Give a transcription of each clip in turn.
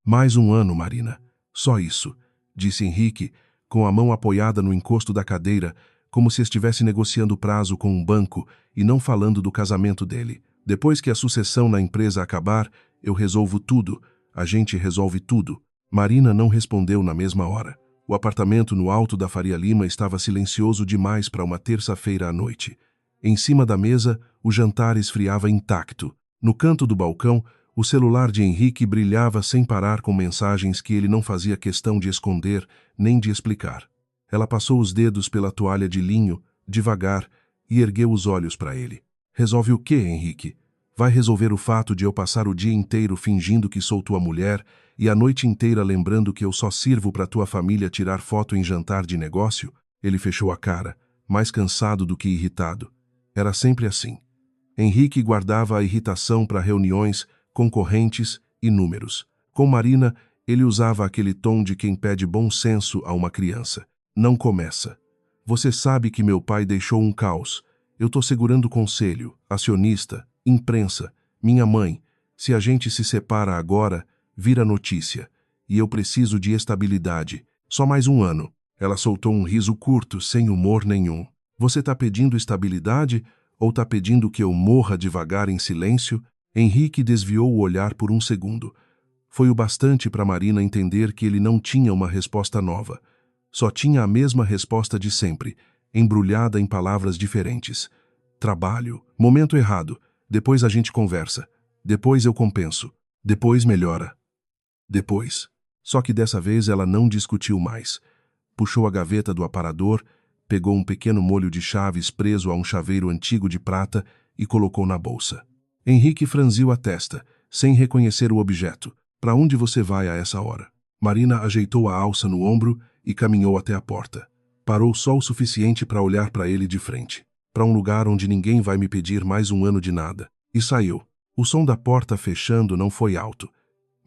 Mais um ano, Marina. Só isso, disse Henrique, com a mão apoiada no encosto da cadeira, como se estivesse negociando prazo com um banco e não falando do casamento dele. Depois que a sucessão na empresa acabar, eu resolvo tudo. A gente resolve tudo. Marina não respondeu na mesma hora. O apartamento no alto da Faria Lima estava silencioso demais para uma terça-feira à noite. Em cima da mesa, o jantar esfriava intacto. No canto do balcão, o celular de Henrique brilhava sem parar com mensagens que ele não fazia questão de esconder nem de explicar. Ela passou os dedos pela toalha de linho, devagar, e ergueu os olhos para ele. Resolve o quê, Henrique? Vai resolver o fato de eu passar o dia inteiro fingindo que sou tua mulher e a noite inteira lembrando que eu só sirvo para tua família tirar foto em jantar de negócio? Ele fechou a cara, mais cansado do que irritado. Era sempre assim. Henrique guardava a irritação para reuniões, concorrentes e números. Com Marina, ele usava aquele tom de quem pede bom senso a uma criança. Não começa. Você sabe que meu pai deixou um caos. Eu tô segurando conselho, acionista, imprensa, minha mãe. Se a gente se separa agora, vira notícia. E eu preciso de estabilidade. Só mais um ano. Ela soltou um riso curto, sem humor nenhum. Você tá pedindo estabilidade ou tá pedindo que eu morra devagar em silêncio? Henrique desviou o olhar por um segundo. Foi o bastante para Marina entender que ele não tinha uma resposta nova. Só tinha a mesma resposta de sempre, embrulhada em palavras diferentes. Trabalho. Momento errado. Depois a gente conversa. Depois eu compenso. Depois melhora. Depois. Só que dessa vez ela não discutiu mais. Puxou a gaveta do aparador, pegou um pequeno molho de chaves preso a um chaveiro antigo de prata e colocou na bolsa. Henrique franziu a testa, sem reconhecer o objeto. Para onde você vai a essa hora? Marina ajeitou a alça no ombro e caminhou até a porta. Parou só o suficiente para olhar para ele de frente. Para um lugar onde ninguém vai me pedir mais um ano de nada. E saiu. O som da porta fechando não foi alto.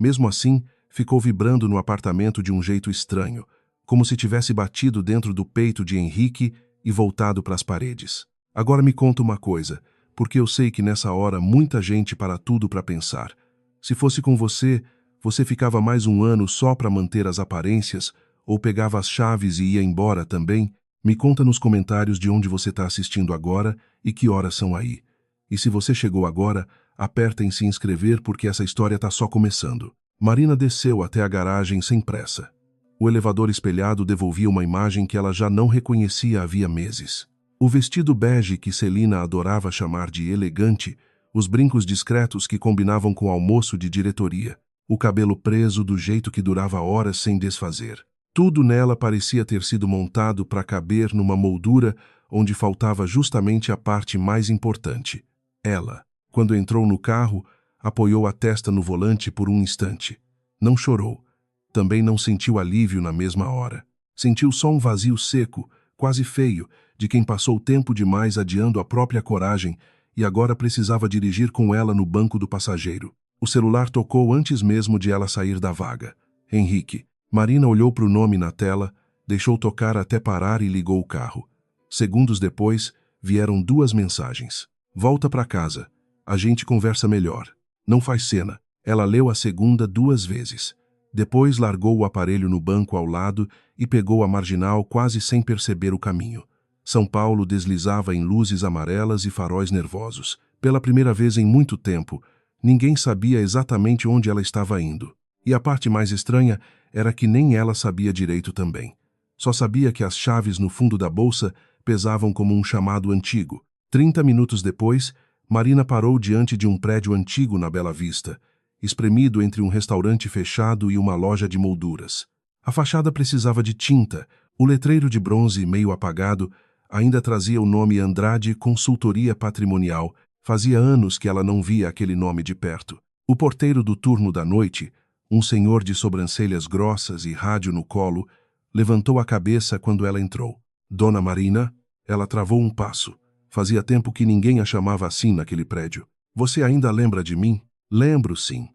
Mesmo assim, ficou vibrando no apartamento de um jeito estranho, como se tivesse batido dentro do peito de Henrique e voltado para as paredes. Agora me conta uma coisa, porque eu sei que nessa hora muita gente para tudo para pensar. Se fosse com você, você ficava mais um ano só para manter as aparências, ou pegava as chaves e ia embora também? Me conta nos comentários de onde você está assistindo agora e que horas são aí. E se você chegou agora, aperta em se inscrever porque essa história está só começando. Marina desceu até a garagem sem pressa. O elevador espelhado devolvia uma imagem que ela já não reconhecia havia meses. O vestido bege que Celina adorava chamar de elegante, os brincos discretos que combinavam com o almoço de diretoria, o cabelo preso do jeito que durava horas sem desfazer. Tudo nela parecia ter sido montado para caber numa moldura onde faltava justamente a parte mais importante. Ela, quando entrou no carro, apoiou a testa no volante por um instante. Não chorou. Também não sentiu alívio na mesma hora. Sentiu só um vazio seco, quase feio, de quem passou tempo demais adiando a própria coragem e agora precisava dirigir com ela no banco do passageiro. O celular tocou antes mesmo de ela sair da vaga. Henrique. Marina olhou para o nome na tela, deixou tocar até parar e ligou o carro. Segundos depois, vieram 2 mensagens. Volta para casa. A gente conversa melhor. Não faz cena. Ela leu a segunda 2 vezes. Depois largou o aparelho no banco ao lado e pegou a marginal quase sem perceber o caminho. São Paulo deslizava em luzes amarelas e faróis nervosos. Pela primeira vez em muito tempo, ninguém sabia exatamente onde ela estava indo. E a parte mais estranha era que nem ela sabia direito também. Só sabia que as chaves no fundo da bolsa pesavam como um chamado antigo. 30 minutos depois, Marina parou diante de um prédio antigo na Bela Vista, espremido entre um restaurante fechado e uma loja de molduras. A fachada precisava de tinta, o letreiro de bronze meio apagado ainda trazia o nome Andrade Consultoria Patrimonial. Fazia anos que ela não via aquele nome de perto. O porteiro do turno da noite, um senhor de sobrancelhas grossas e rádio no colo, levantou a cabeça quando ela entrou. Dona Marina? Ela travou um passo. Fazia tempo que ninguém a chamava assim naquele prédio. Você ainda lembra de mim? Lembro, sim.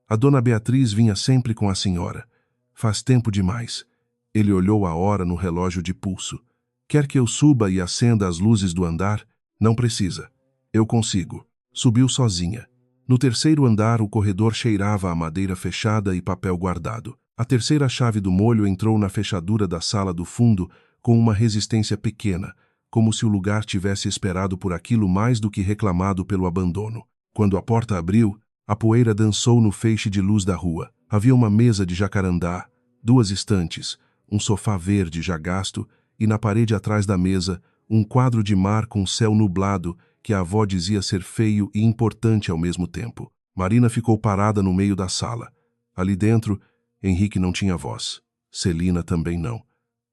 A dona Beatriz vinha sempre com a senhora. Faz tempo demais. Ele olhou a hora no relógio de pulso. Quer que eu suba e acenda as luzes do andar? Não precisa. Eu consigo. Subiu sozinha. No terceiro andar, o corredor cheirava a madeira fechada e papel guardado. A terceira chave do molho entrou na fechadura da sala do fundo com uma resistência pequena, como se o lugar tivesse esperado por aquilo mais do que reclamado pelo abandono. Quando a porta abriu, a poeira dançou no feixe de luz da rua. Havia uma mesa de jacarandá, 2 estantes, um sofá verde já gasto e na parede atrás da mesa, um quadro de mar com céu nublado que a avó dizia ser feio e importante ao mesmo tempo. Marina ficou parada no meio da sala. Ali dentro, Henrique não tinha voz. Celina também não.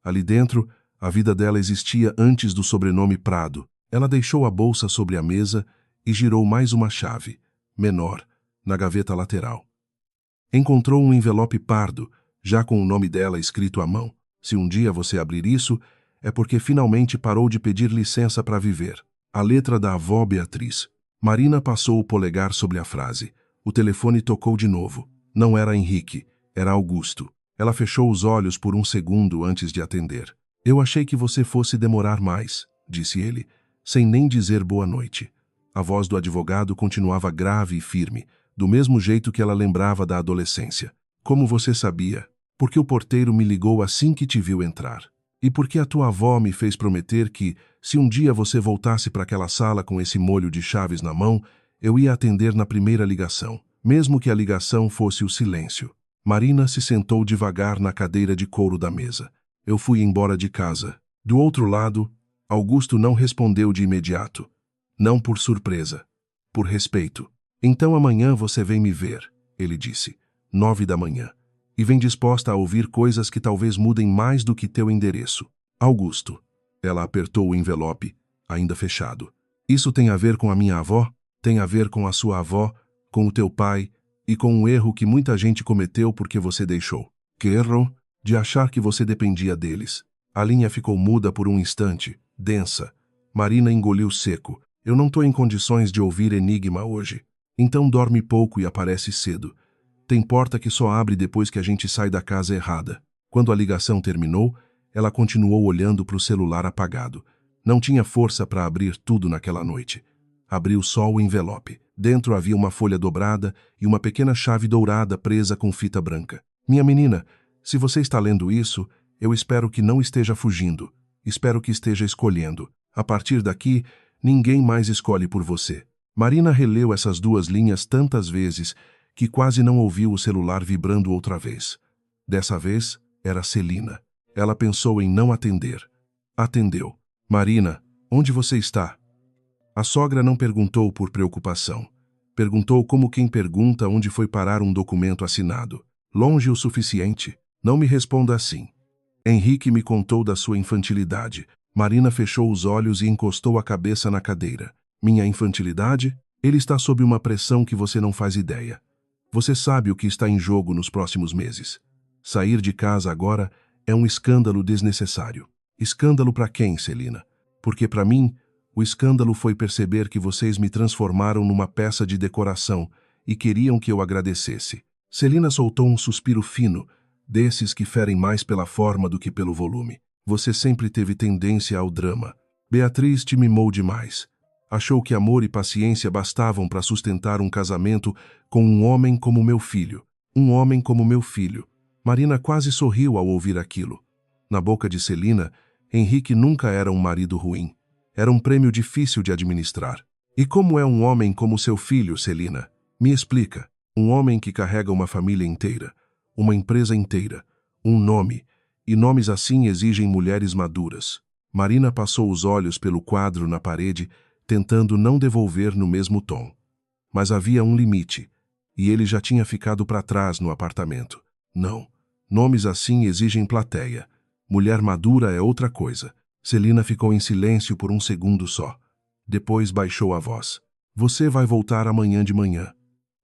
Ali dentro, a vida dela existia antes do sobrenome Prado. Ela deixou a bolsa sobre a mesa e girou mais uma chave, menor, na gaveta lateral. Encontrou um envelope pardo, já com o nome dela escrito à mão. Se um dia você abrir isso, é porque finalmente parou de pedir licença para viver. A letra da avó Beatriz. Marina passou o polegar sobre a frase. O telefone tocou de novo. Não era Henrique, era Augusto. Ela fechou os olhos por um segundo antes de atender. Eu achei que você fosse demorar mais, disse ele, sem nem dizer boa noite. A voz do advogado continuava grave e firme, do mesmo jeito que ela lembrava da adolescência. Como você sabia? Porque o porteiro me ligou assim que te viu entrar. E porque a tua avó me fez prometer que, se um dia você voltasse para aquela sala com esse molho de chaves na mão, eu ia atender na primeira ligação, mesmo que a ligação fosse o silêncio. Marina se sentou devagar na cadeira de couro da mesa. Eu fui embora de casa. Do outro lado, Augusto não respondeu de imediato. Não por surpresa, por respeito. Então amanhã você vem me ver, ele disse, 9 da manhã. E vem disposta a ouvir coisas que talvez mudem mais do que teu endereço. Augusto. Ela apertou o envelope, ainda fechado. Isso tem a ver com a minha avó? Tem a ver com a sua avó, com o teu pai e com um erro que muita gente cometeu porque você deixou. Que erro? De achar que você dependia deles. A linha ficou muda por um instante, densa. Marina engoliu seco. Eu não estou em condições de ouvir enigma hoje. Então dorme pouco e aparece cedo. Tem porta que só abre depois que a gente sai da casa errada. Quando a ligação terminou, ela continuou olhando para o celular apagado. Não tinha força para abrir tudo naquela noite. Abriu só o envelope. Dentro havia uma folha dobrada e uma pequena chave dourada presa com fita branca. Minha menina, se você está lendo isso, eu espero que não esteja fugindo. Espero que esteja escolhendo. A partir daqui, ninguém mais escolhe por você. Marina releu essas 2 linhas tantas vezes que quase não ouviu o celular vibrando outra vez. Dessa vez, era Celina. Ela pensou em não atender. Atendeu. Marina, onde você está? A sogra não perguntou por preocupação. Perguntou como quem pergunta onde foi parar um documento assinado. Longe o suficiente. Não me responda assim. Henrique me contou da sua infantilidade. Marina fechou os olhos e encostou a cabeça na cadeira. Minha infantilidade? Ele está sob uma pressão que você não faz ideia. Você sabe o que está em jogo nos próximos meses. Sair de casa agora é um escândalo desnecessário. Escândalo para quem, Celina? Porque para mim, o escândalo foi perceber que vocês me transformaram numa peça de decoração e queriam que eu agradecesse. Celina soltou um suspiro fino, desses que ferem mais pela forma do que pelo volume. Você sempre teve tendência ao drama. Beatriz te mimou demais. Achou que amor e paciência bastavam para sustentar um casamento com um homem como meu filho. Um homem como meu filho. Marina quase sorriu ao ouvir aquilo. Na boca de Celina, Henrique nunca era um marido ruim. Era um prêmio difícil de administrar. E como é um homem como seu filho, Celina? Me explica. Um homem que carrega uma família inteira, uma empresa inteira, um nome, e nomes assim exigem mulheres maduras. Marina passou os olhos pelo quadro na parede, tentando não devolver no mesmo tom. Mas havia um limite, e ele já tinha ficado para trás no apartamento. Não, nomes assim exigem plateia. Mulher madura é outra coisa. Celina ficou em silêncio por um segundo só. Depois baixou a voz. Você vai voltar amanhã de manhã.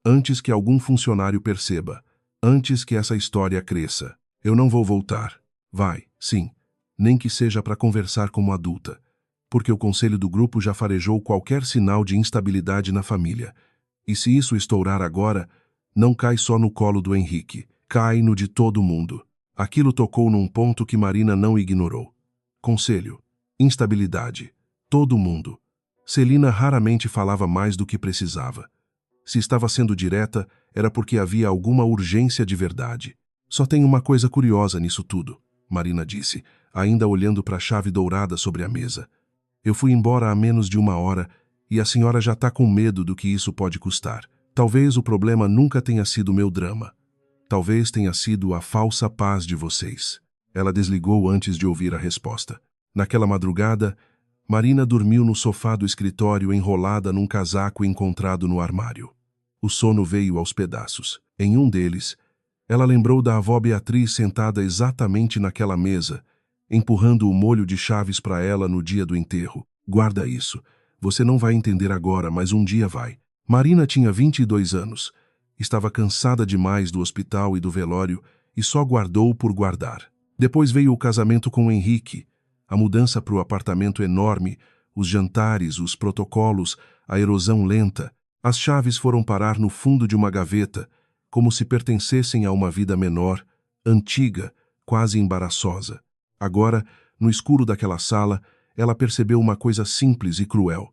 Antes que algum funcionário perceba. Antes que essa história cresça. Eu não vou voltar. Vai, sim. Nem que seja para conversar como adulta. Porque o conselho do grupo já farejou qualquer sinal de instabilidade na família. E se isso estourar agora, não cai só no colo do Henrique, cai no de todo mundo. Aquilo tocou num ponto que Marina não ignorou. Conselho, instabilidade, todo mundo. Celina raramente falava mais do que precisava. Se estava sendo direta, era porque havia alguma urgência de verdade. Só tem uma coisa curiosa nisso tudo, Marina disse, ainda olhando para a chave dourada sobre a mesa. Eu fui embora há menos de 1 hora e a senhora já está com medo do que isso pode custar. Talvez o problema nunca tenha sido meu drama. Talvez tenha sido a falsa paz de vocês. Ela desligou antes de ouvir a resposta. Naquela madrugada, Marina dormiu no sofá do escritório enrolada num casaco encontrado no armário. O sono veio aos pedaços. Em um deles, ela lembrou da avó Beatriz sentada exatamente naquela mesa, empurrando o molho de chaves para ela no dia do enterro. Guarda isso. Você não vai entender agora, mas um dia vai. Marina tinha 22 anos. Estava cansada demais do hospital e do velório e só guardou por guardar. Depois veio o casamento com Henrique, a mudança para o apartamento enorme, os jantares, os protocolos, a erosão lenta. As chaves foram parar no fundo de uma gaveta, como se pertencessem a uma vida menor, antiga, quase embaraçosa. Agora, no escuro daquela sala, ela percebeu uma coisa simples e cruel.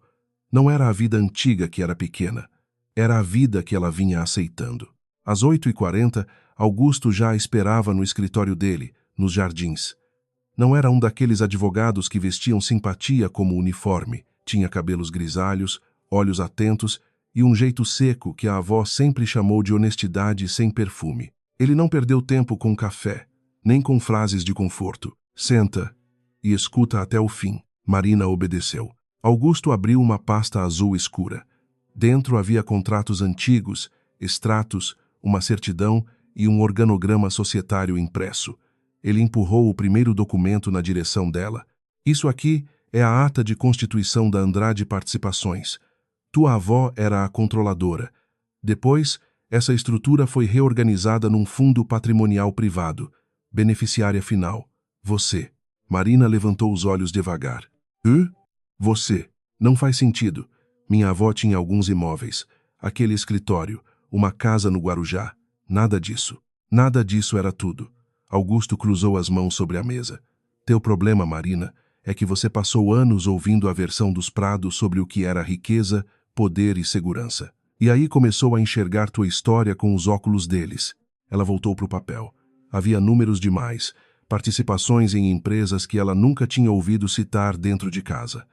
Não era a vida antiga que era pequena. Era a vida que ela vinha aceitando. Às 8h40, Augusto já a esperava no escritório dele, nos jardins. Não era um daqueles advogados que vestiam simpatia como uniforme. Tinha cabelos grisalhos, olhos atentos e um jeito seco que a avó sempre chamou de honestidade sem perfume. Ele não perdeu tempo com café, nem com frases de conforto. Senta e escuta até o fim. Marina obedeceu. Augusto abriu uma pasta azul escura. Dentro havia contratos antigos, extratos, uma certidão e um organograma societário impresso. Ele empurrou o primeiro documento na direção dela. Isso aqui é a ata de constituição da Andrade Participações. Tua avó era a controladora. Depois, essa estrutura foi reorganizada num fundo patrimonial privado. Beneficiária final. Você. Marina levantou os olhos devagar. Você. Não faz sentido. Minha avó tinha alguns imóveis. Aquele escritório, uma casa no Guarujá. Nada disso. Nada disso era tudo. Augusto cruzou as mãos sobre a mesa. Teu problema, Marina, é que você passou anos ouvindo a versão dos Prados sobre o que era riqueza, poder e segurança. E aí começou a enxergar tua história com os óculos deles. Ela voltou para o papel. Havia números demais, participações em empresas que ela nunca tinha ouvido citar dentro de casa.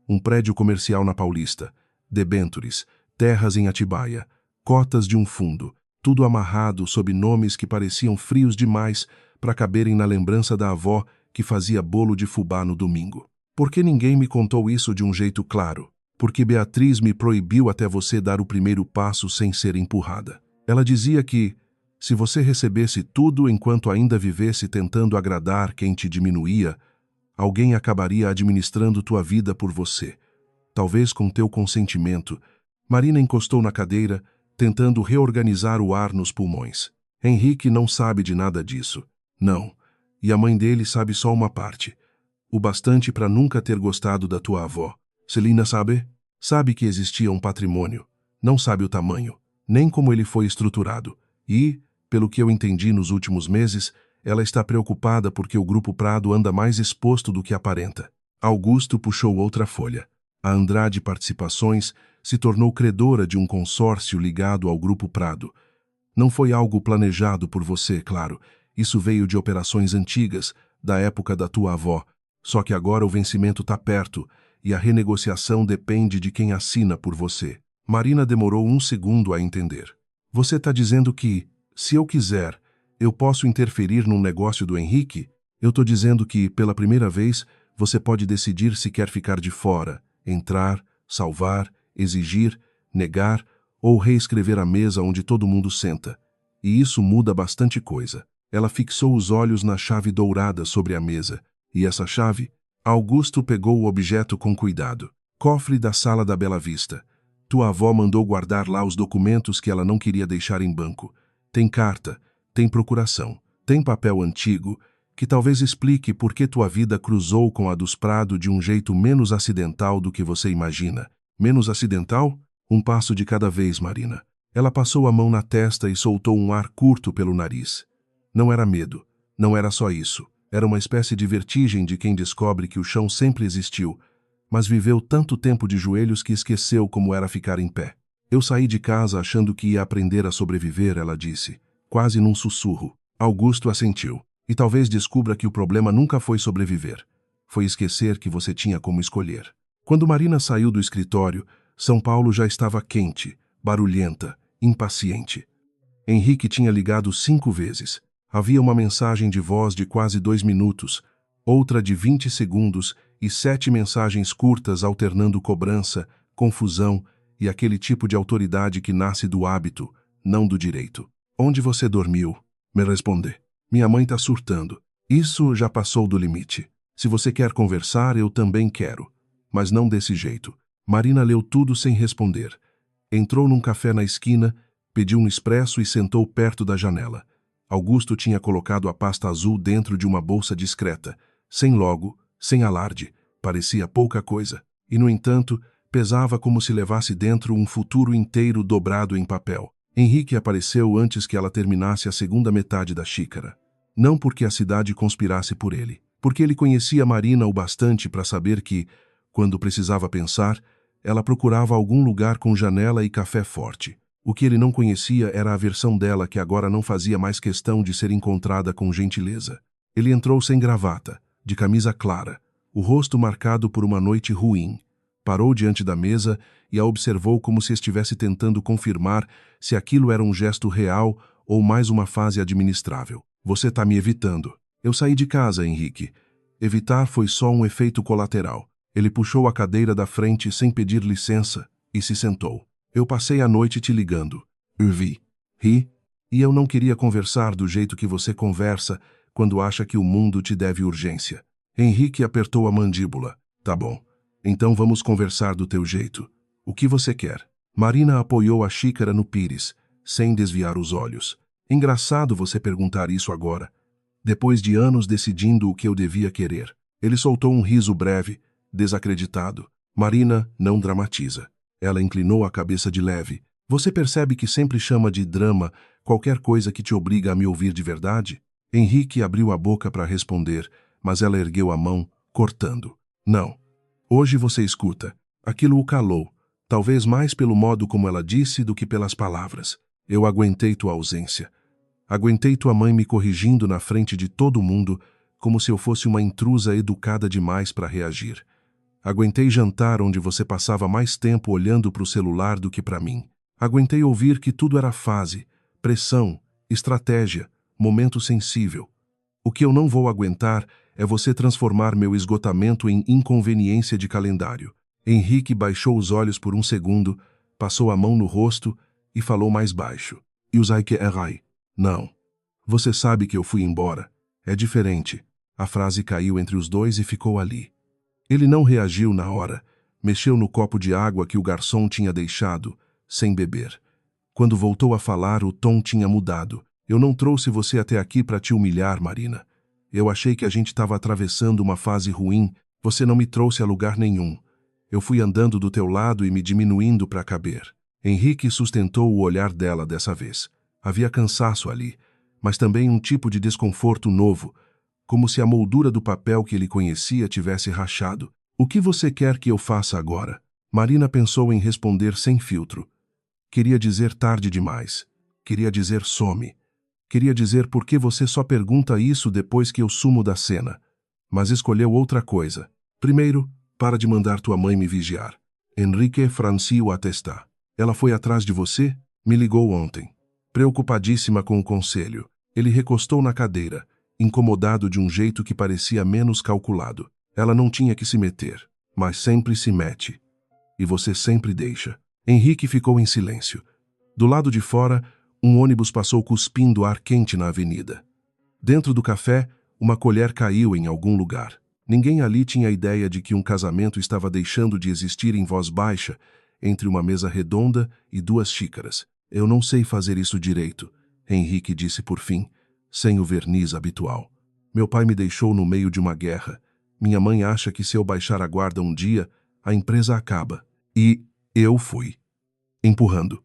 Um prédio comercial na Paulista, debêntures, terras em Atibaia, cotas de um fundo, tudo amarrado sob nomes que pareciam frios demais para caberem na lembrança da avó que fazia bolo de fubá no domingo. Por que ninguém me contou isso de um jeito claro? Porque Beatriz me proibiu até você dar o primeiro passo sem ser empurrada. Ela dizia que, se você recebesse tudo enquanto ainda vivesse tentando agradar quem te diminuía, alguém acabaria administrando tua vida por você. Talvez com teu consentimento. Marina encostou na cadeira, tentando reorganizar o ar nos pulmões. Henrique não sabe de nada disso. Não. E a mãe dele sabe só uma parte. O bastante para nunca ter gostado da tua avó. Celina sabe? Sabe que existia um patrimônio. Não sabe o tamanho, nem como ele foi estruturado. E, pelo que eu entendi nos últimos meses, ela está preocupada porque o Grupo Prado anda mais exposto do que aparenta. Augusto puxou outra folha. A Andrade Participações se tornou credora de um consórcio ligado ao Grupo Prado. Não foi algo planejado por você, claro. Isso veio de operações antigas, da época da tua avó. Só que agora o vencimento está perto e a renegociação depende de quem assina por você. Marina demorou 1 segundo a entender. Você está dizendo que, se eu quiser, eu posso interferir num negócio do Henrique? Eu estou dizendo que, pela primeira vez, você pode decidir se quer ficar de fora, entrar, salvar, exigir, negar ou reescrever a mesa onde todo mundo senta. E isso muda bastante coisa. Ela fixou os olhos na chave dourada sobre a mesa. E essa chave? Augusto pegou o objeto com cuidado. Cofre da sala da Bela Vista. Tua avó mandou guardar lá os documentos que ela não queria deixar em banco. Tem carta, tem procuração, tem papel antigo, que talvez explique por que tua vida cruzou com a dos Prado de um jeito menos acidental do que você imagina. Menos acidental? Um passo de cada vez, Marina. Ela passou a mão na testa e soltou um ar curto pelo nariz. Não era medo, não era só isso. Era uma espécie de vertigem de quem descobre que o chão sempre existiu, mas viveu tanto tempo de joelhos que esqueceu como era ficar em pé. Eu saí de casa achando que ia aprender a sobreviver, ela disse, quase num sussurro. Augusto assentiu. E talvez descubra que o problema nunca foi sobreviver. Foi esquecer que você tinha como escolher. Quando Marina saiu do escritório, São Paulo já estava quente, barulhenta, impaciente. Henrique tinha ligado 5 vezes. Havia uma mensagem de voz de quase 2 minutos, outra de 20 segundos e 7 mensagens curtas alternando cobrança, confusão e aquele tipo de autoridade que nasce do hábito, não do direito. Onde você dormiu? Me responde. Minha mãe está surtando. Isso já passou do limite. Se você quer conversar, eu também quero. Mas não desse jeito. Marina leu tudo sem responder. Entrou num café na esquina, pediu um expresso e sentou perto da janela. Augusto tinha colocado a pasta azul dentro de uma bolsa discreta, sem logo, sem alarde. Parecia pouca coisa. E, no entanto, pesava como se levasse dentro um futuro inteiro dobrado em papel. Henrique apareceu antes que ela terminasse a segunda metade da xícara. Não porque a cidade conspirasse por ele, porque ele conhecia Marina o bastante para saber que, quando precisava pensar, ela procurava algum lugar com janela e café forte. O que ele não conhecia era a versão dela que agora não fazia mais questão de ser encontrada com gentileza. Ele entrou sem gravata, de camisa clara, o rosto marcado por uma noite ruim. Parou diante da mesa e a observou como se estivesse tentando confirmar se aquilo era um gesto real ou mais uma fase administrável. Você está me evitando. Eu saí de casa, Henrique. Evitar foi só um efeito colateral. Ele puxou a cadeira da frente sem pedir licença e se sentou. Eu passei a noite te ligando. Eu vi. Ri. E eu não queria conversar do jeito que você conversa quando acha que o mundo te deve urgência. Henrique apertou a mandíbula. Tá bom. Então vamos conversar do teu jeito. O que você quer? Marina apoiou a xícara no pires, sem desviar os olhos. Engraçado você perguntar isso agora. Depois de anos decidindo o que eu devia querer. Ele soltou um riso breve, desacreditado. Marina não dramatiza. Ela inclinou a cabeça de leve. Você percebe que sempre chama de drama qualquer coisa que te obriga a me ouvir de verdade? Henrique abriu a boca para responder, mas ela ergueu a mão, cortando. Não. Hoje você escuta. Aquilo o calou, talvez mais pelo modo como ela disse do que pelas palavras. Eu aguentei tua ausência. Aguentei tua mãe me corrigindo na frente de todo mundo, como se eu fosse uma intrusa educada demais para reagir. Aguentei jantar onde você passava mais tempo olhando para o celular do que para mim. Aguentei ouvir que tudo era fase, pressão, estratégia, momento sensível. O que eu não vou aguentar é você transformar meu esgotamento em inconveniência de calendário. Henrique baixou os olhos por um segundo, passou a mão no rosto e falou mais baixo. E usai que errai. Não. Você sabe que eu fui embora. É diferente. A frase caiu entre os dois e ficou ali. Ele não reagiu na hora. Mexeu no copo de água que o garçom tinha deixado, sem beber. Quando voltou a falar, o tom tinha mudado. Eu não trouxe você até aqui para te humilhar, Marina. Eu achei que a gente estava atravessando uma fase ruim. Você não me trouxe a lugar nenhum. Eu fui andando do teu lado e me diminuindo para caber. Henrique sustentou o olhar dela dessa vez. Havia cansaço ali, mas também um tipo de desconforto novo, como se a moldura do papel que ele conhecia tivesse rachado. O que você quer que eu faça agora? Marina pensou em responder sem filtro. Queria dizer tarde demais. Queria dizer some. Queria dizer por que você só pergunta isso depois que eu sumo da cena. Mas escolheu outra coisa. Primeiro, para de mandar tua mãe me vigiar. Henrique franziu a testa. Ela foi atrás de você? Me ligou ontem. Preocupadíssima com o conselho. Ele recostou na cadeira, incomodado de um jeito que parecia menos calculado. Ela não tinha que se meter, mas sempre se mete. E você sempre deixa. Henrique ficou em silêncio. Do lado de fora, um ônibus passou cuspindo ar quente na avenida. Dentro do café, uma colher caiu em algum lugar. Ninguém ali tinha ideia de que um casamento estava deixando de existir em voz baixa, entre uma mesa redonda e 2 xícaras. Eu não sei fazer isso direito, Henrique disse por fim, sem o verniz habitual. Meu pai me deixou no meio de uma guerra. Minha mãe acha que se eu baixar a guarda um dia, a empresa acaba. E eu fui. Empurrando.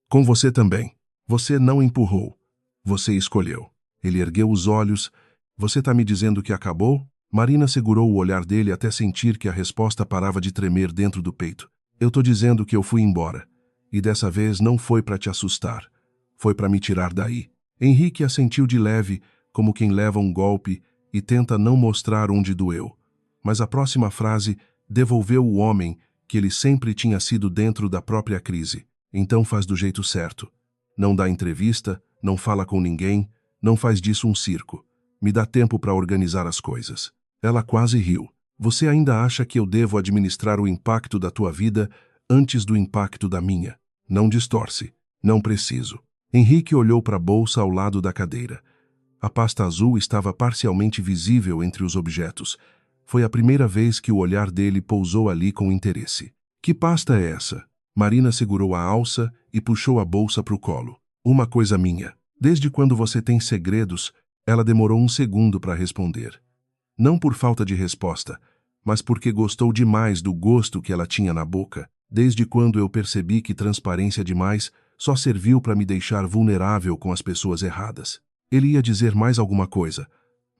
Com você também. Você não empurrou. Você escolheu. Ele ergueu os olhos. Você está me dizendo que acabou? Marina segurou o olhar dele até sentir que a resposta parava de tremer dentro do peito. Eu tô dizendo que eu fui embora. E dessa vez não foi para te assustar. Foi para me tirar daí. Henrique assentiu de leve, como quem leva um golpe e tenta não mostrar onde doeu. Mas a próxima frase devolveu o homem que ele sempre tinha sido dentro da própria crise. Então faz do jeito certo. Não dá entrevista, não fala com ninguém, não faz disso um circo. Me dá tempo para organizar as coisas. Ela quase riu. Você ainda acha que eu devo administrar o impacto da tua vida antes do impacto da minha? Não distorce. Não preciso. Henrique olhou para a bolsa ao lado da cadeira. A pasta azul estava parcialmente visível entre os objetos. Foi a primeira vez que o olhar dele pousou ali com interesse. Que pasta é essa? Marina segurou a alça e puxou a bolsa para o colo. Uma coisa minha. Desde quando você tem segredos? Ela demorou um segundo para responder. Não por falta de resposta, mas porque gostou demais do gosto que ela tinha na boca. Desde quando eu percebi que transparência demais só serviu para me deixar vulnerável com as pessoas erradas. Ele ia dizer mais alguma coisa,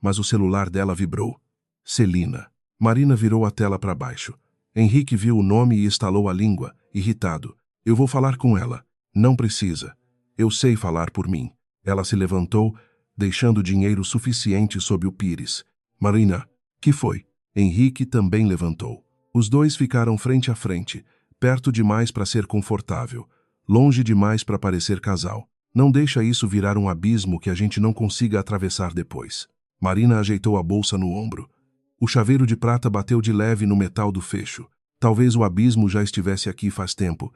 mas o celular dela vibrou. Celina. Marina virou a tela para baixo. Henrique viu o nome e estalou a língua, irritado. Eu vou falar com ela. Não precisa. Eu sei falar por mim. Ela se levantou, deixando dinheiro suficiente sob o pires. Marina. Que foi? Henrique também levantou. Os dois ficaram frente a frente, perto demais para ser confortável, longe demais para parecer casal. Não deixa isso virar um abismo que a gente não consiga atravessar depois. Marina ajeitou a bolsa no ombro. O chaveiro de prata bateu de leve no metal do fecho. Talvez o abismo já estivesse aqui faz tempo.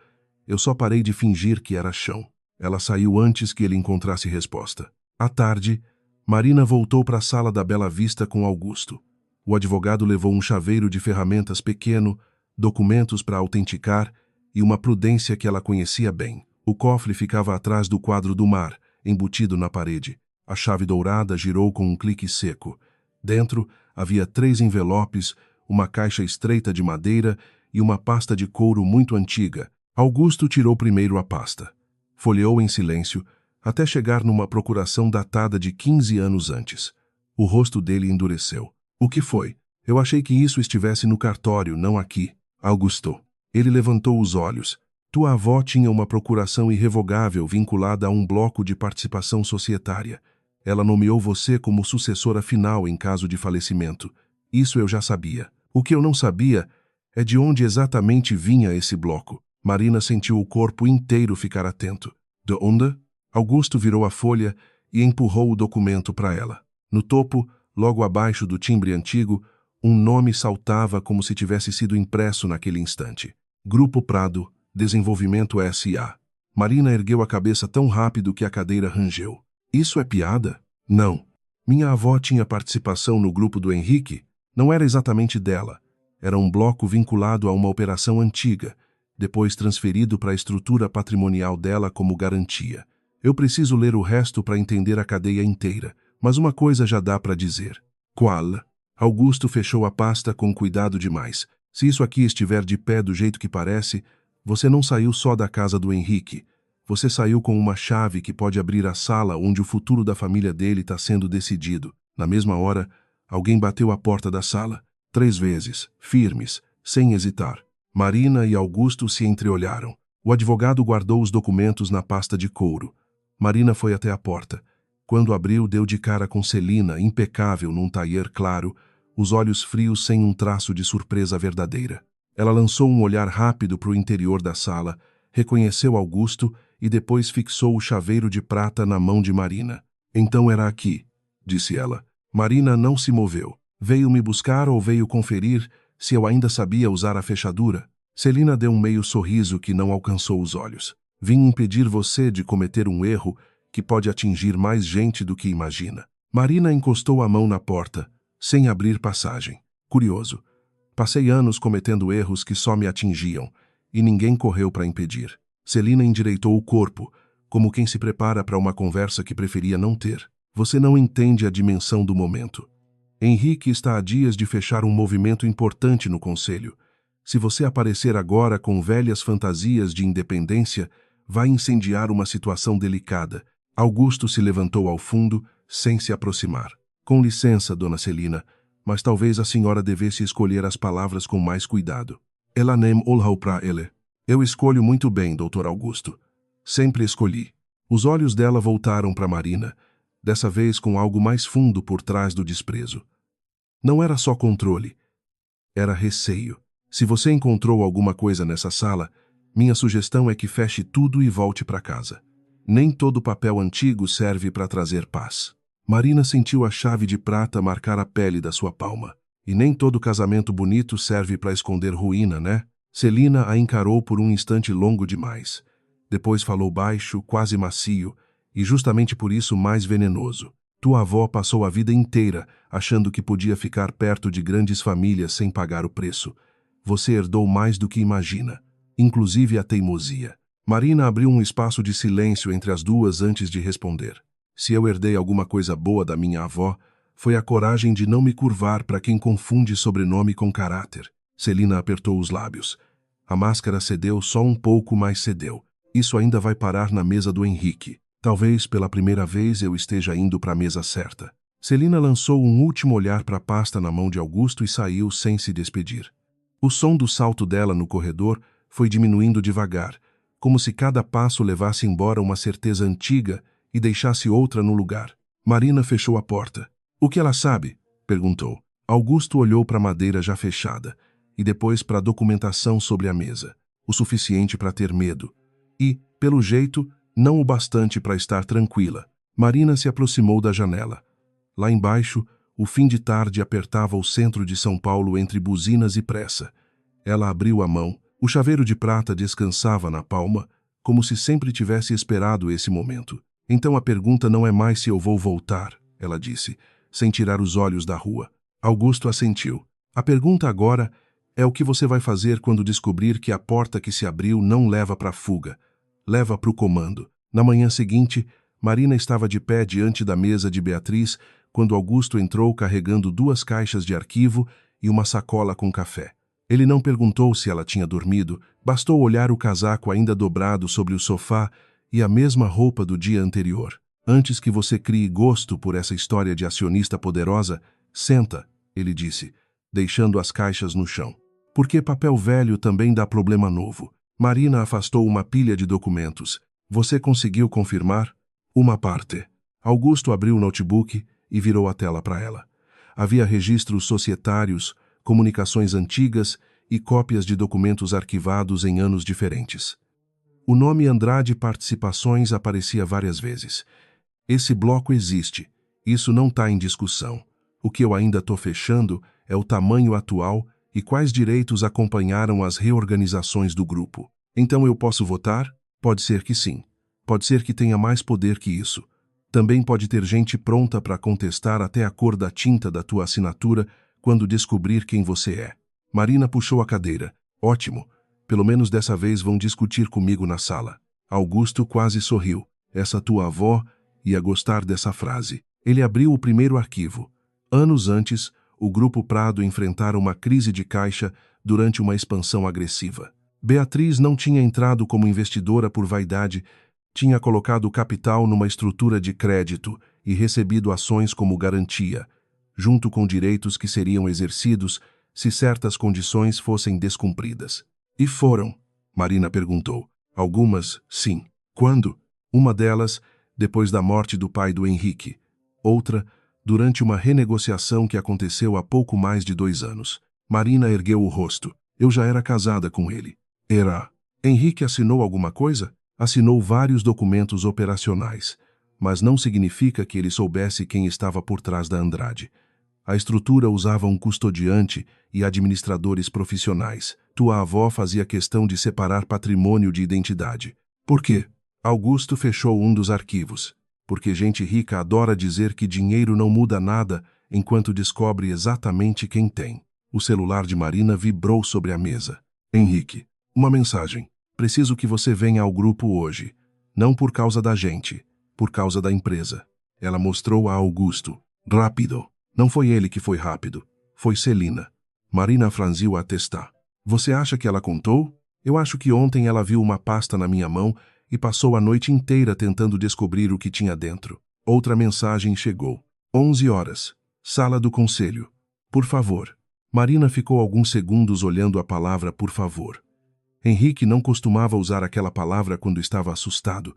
Eu só parei de fingir que era chão. Ela saiu antes que ele encontrasse resposta. À tarde, Marina voltou para a sala da Bela Vista com Augusto. O advogado levou um chaveiro de ferramentas pequeno, documentos para autenticar e uma prudência que ela conhecia bem. O cofre ficava atrás do quadro do mar, embutido na parede. A chave dourada girou com um clique seco. Dentro havia 3 envelopes, uma caixa estreita de madeira e uma pasta de couro muito antiga. Augusto tirou primeiro a pasta. Folheou em silêncio, até chegar numa procuração datada de 15 anos antes. O rosto dele endureceu. O que foi? Eu achei que isso estivesse no cartório, não aqui. Augusto. Ele levantou os olhos. Tua avó tinha uma procuração irrevogável vinculada a um bloco de participação societária. Ela nomeou você como sucessora final em caso de falecimento. Isso eu já sabia. O que eu não sabia é de onde exatamente vinha esse bloco. Marina sentiu o corpo inteiro ficar atento. De onde? Augusto virou a folha e empurrou o documento para ela. No topo, logo abaixo do timbre antigo, um nome saltava como se tivesse sido impresso naquele instante. Grupo Prado, Desenvolvimento S.A. Marina ergueu a cabeça tão rápido que a cadeira rangeu. Isso é piada? Não. Minha avó tinha participação no grupo do Henrique. Não era exatamente dela. Era um bloco vinculado a uma operação antiga, depois transferido para a estrutura patrimonial dela como garantia. Eu preciso ler o resto para entender a cadeia inteira, mas uma coisa já dá para dizer. Qual? Augusto fechou a pasta com cuidado demais. Se isso aqui estiver de pé do jeito que parece, você não saiu só da casa do Henrique. Você saiu com uma chave que pode abrir a sala onde o futuro da família dele está sendo decidido. Na mesma hora, alguém bateu à porta da sala. 3 vezes, firmes, sem hesitar. Marina e Augusto se entreolharam. O advogado guardou os documentos na pasta de couro. Marina foi até a porta. Quando abriu, deu de cara com Celina, impecável num taier claro, os olhos frios sem um traço de surpresa verdadeira. Ela lançou um olhar rápido para o interior da sala, reconheceu Augusto e depois fixou o chaveiro de prata na mão de Marina. Então era aqui, disse ela. Marina não se moveu. Veio me buscar ou veio conferir se eu ainda sabia usar a fechadura? Celina deu um meio sorriso que não alcançou os olhos. Vim impedir você de cometer um erro que pode atingir mais gente do que imagina. Marina encostou a mão na porta, sem abrir passagem. Curioso. Passei anos cometendo erros que só me atingiam, e ninguém correu para impedir. Celina endireitou o corpo, como quem se prepara para uma conversa que preferia não ter. Você não entende a dimensão do momento. Henrique está a dias de fechar um movimento importante no conselho. Se você aparecer agora com velhas fantasias de independência, vai incendiar uma situação delicada. Augusto se levantou ao fundo, sem se aproximar. Com licença, dona Celina, mas talvez a senhora devesse escolher as palavras com mais cuidado. Ela nem olhou para ele. Eu escolho muito bem, Dr. Augusto. Sempre escolhi. Os olhos dela voltaram para Marina, dessa vez com algo mais fundo por trás do desprezo. Não era só controle, era receio. Se você encontrou alguma coisa nessa sala, minha sugestão é que feche tudo e volte para casa. Nem todo papel antigo serve para trazer paz. Marina sentiu a chave de prata marcar a pele da sua palma. E nem todo casamento bonito serve para esconder ruína, né? Celina a encarou por um instante longo demais. Depois falou baixo, quase macio, e justamente por isso mais venenoso. Tua avó passou a vida inteira achando que podia ficar perto de grandes famílias sem pagar o preço. Você herdou mais do que imagina, inclusive a teimosia. Marina abriu um espaço de silêncio entre as duas antes de responder. Se eu herdei alguma coisa boa da minha avó, foi a coragem de não me curvar para quem confunde sobrenome com caráter. Celina apertou os lábios. A máscara cedeu só um pouco, mas cedeu. Isso ainda vai parar na mesa do Henrique. Talvez pela primeira vez eu esteja indo para a mesa certa. Celina lançou um último olhar para a pasta na mão de Augusto e saiu sem se despedir. O som do salto dela no corredor foi diminuindo devagar, como se cada passo levasse embora uma certeza antiga e deixasse outra no lugar. Marina fechou a porta. O que ela sabe? Perguntou. Augusto olhou para a madeira já fechada e depois para a documentação sobre a mesa, o suficiente para ter medo. E, pelo jeito, não o bastante para estar tranquila. Marina se aproximou da janela. Lá embaixo, o fim de tarde apertava o centro de São Paulo entre buzinas e pressa. Ela abriu a mão. O chaveiro de prata descansava na palma, como se sempre tivesse esperado esse momento. Então a pergunta não é mais se eu vou voltar, ela disse, sem tirar os olhos da rua. Augusto assentiu. A pergunta agora é o que você vai fazer quando descobrir que a porta que se abriu não leva para a fuga. Leva para o comando. Na manhã seguinte, Marina estava de pé diante da mesa de Beatriz quando Augusto entrou carregando 2 caixas de arquivo e uma sacola com café. Ele não perguntou se ela tinha dormido, bastou olhar o casaco ainda dobrado sobre o sofá e a mesma roupa do dia anterior. Antes que você crie gosto por essa história de acionista poderosa, senta, ele disse, deixando as caixas no chão. Porque papel velho também dá problema novo. Marina afastou uma pilha de documentos. Você conseguiu confirmar? Uma parte. Augusto abriu o notebook e virou a tela para ela. Havia registros societários, comunicações antigas e cópias de documentos arquivados em anos diferentes. O nome Andrade Participações aparecia várias vezes. Esse bloco existe. Isso não está em discussão. O que eu ainda estou fechando é o tamanho atual e quais direitos acompanharam as reorganizações do grupo. Então eu posso votar? Pode ser que sim. Pode ser que tenha mais poder que isso. Também pode ter gente pronta para contestar até a cor da tinta da tua assinatura quando descobrir quem você é. Marina puxou a cadeira. Ótimo. Pelo menos dessa vez vão discutir comigo na sala. Augusto quase sorriu. Essa tua avó ia gostar dessa frase. Ele abriu o primeiro arquivo. Anos antes, o Grupo Prado enfrentara uma crise de caixa durante uma expansão agressiva. Beatriz não tinha entrado como investidora por vaidade, tinha colocado o capital numa estrutura de crédito e recebido ações como garantia, junto com direitos que seriam exercidos se certas condições fossem descumpridas. E foram? Marina perguntou. Algumas, sim. Quando? Uma delas, depois da morte do pai do Henrique. Outra, durante uma renegociação que aconteceu há pouco mais de 2 anos. Marina ergueu o rosto. Eu já era casada com ele. Era. Henrique assinou alguma coisa? Assinou vários documentos operacionais, mas não significa que ele soubesse quem estava por trás da Andrade. A estrutura usava um custodiante e administradores profissionais. Tua avó fazia questão de separar patrimônio de identidade. Por quê? Augusto fechou um dos arquivos. Porque gente rica adora dizer que dinheiro não muda nada enquanto descobre exatamente quem tem. O celular de Marina vibrou sobre a mesa. Henrique, uma mensagem. Preciso que você venha ao grupo hoje. Não por causa da gente, por causa da empresa. Ela mostrou a Augusto. Rápido. Não foi ele que foi rápido. Foi Celina. Marina franziu a testa. Você acha que ela contou? Eu acho que ontem ela viu uma pasta na minha mão e passou a noite inteira tentando descobrir o que tinha dentro. Outra mensagem chegou. 11 horas. Sala do conselho. Por favor. Marina ficou alguns segundos olhando a palavra por favor. Henrique não costumava usar aquela palavra quando estava assustado.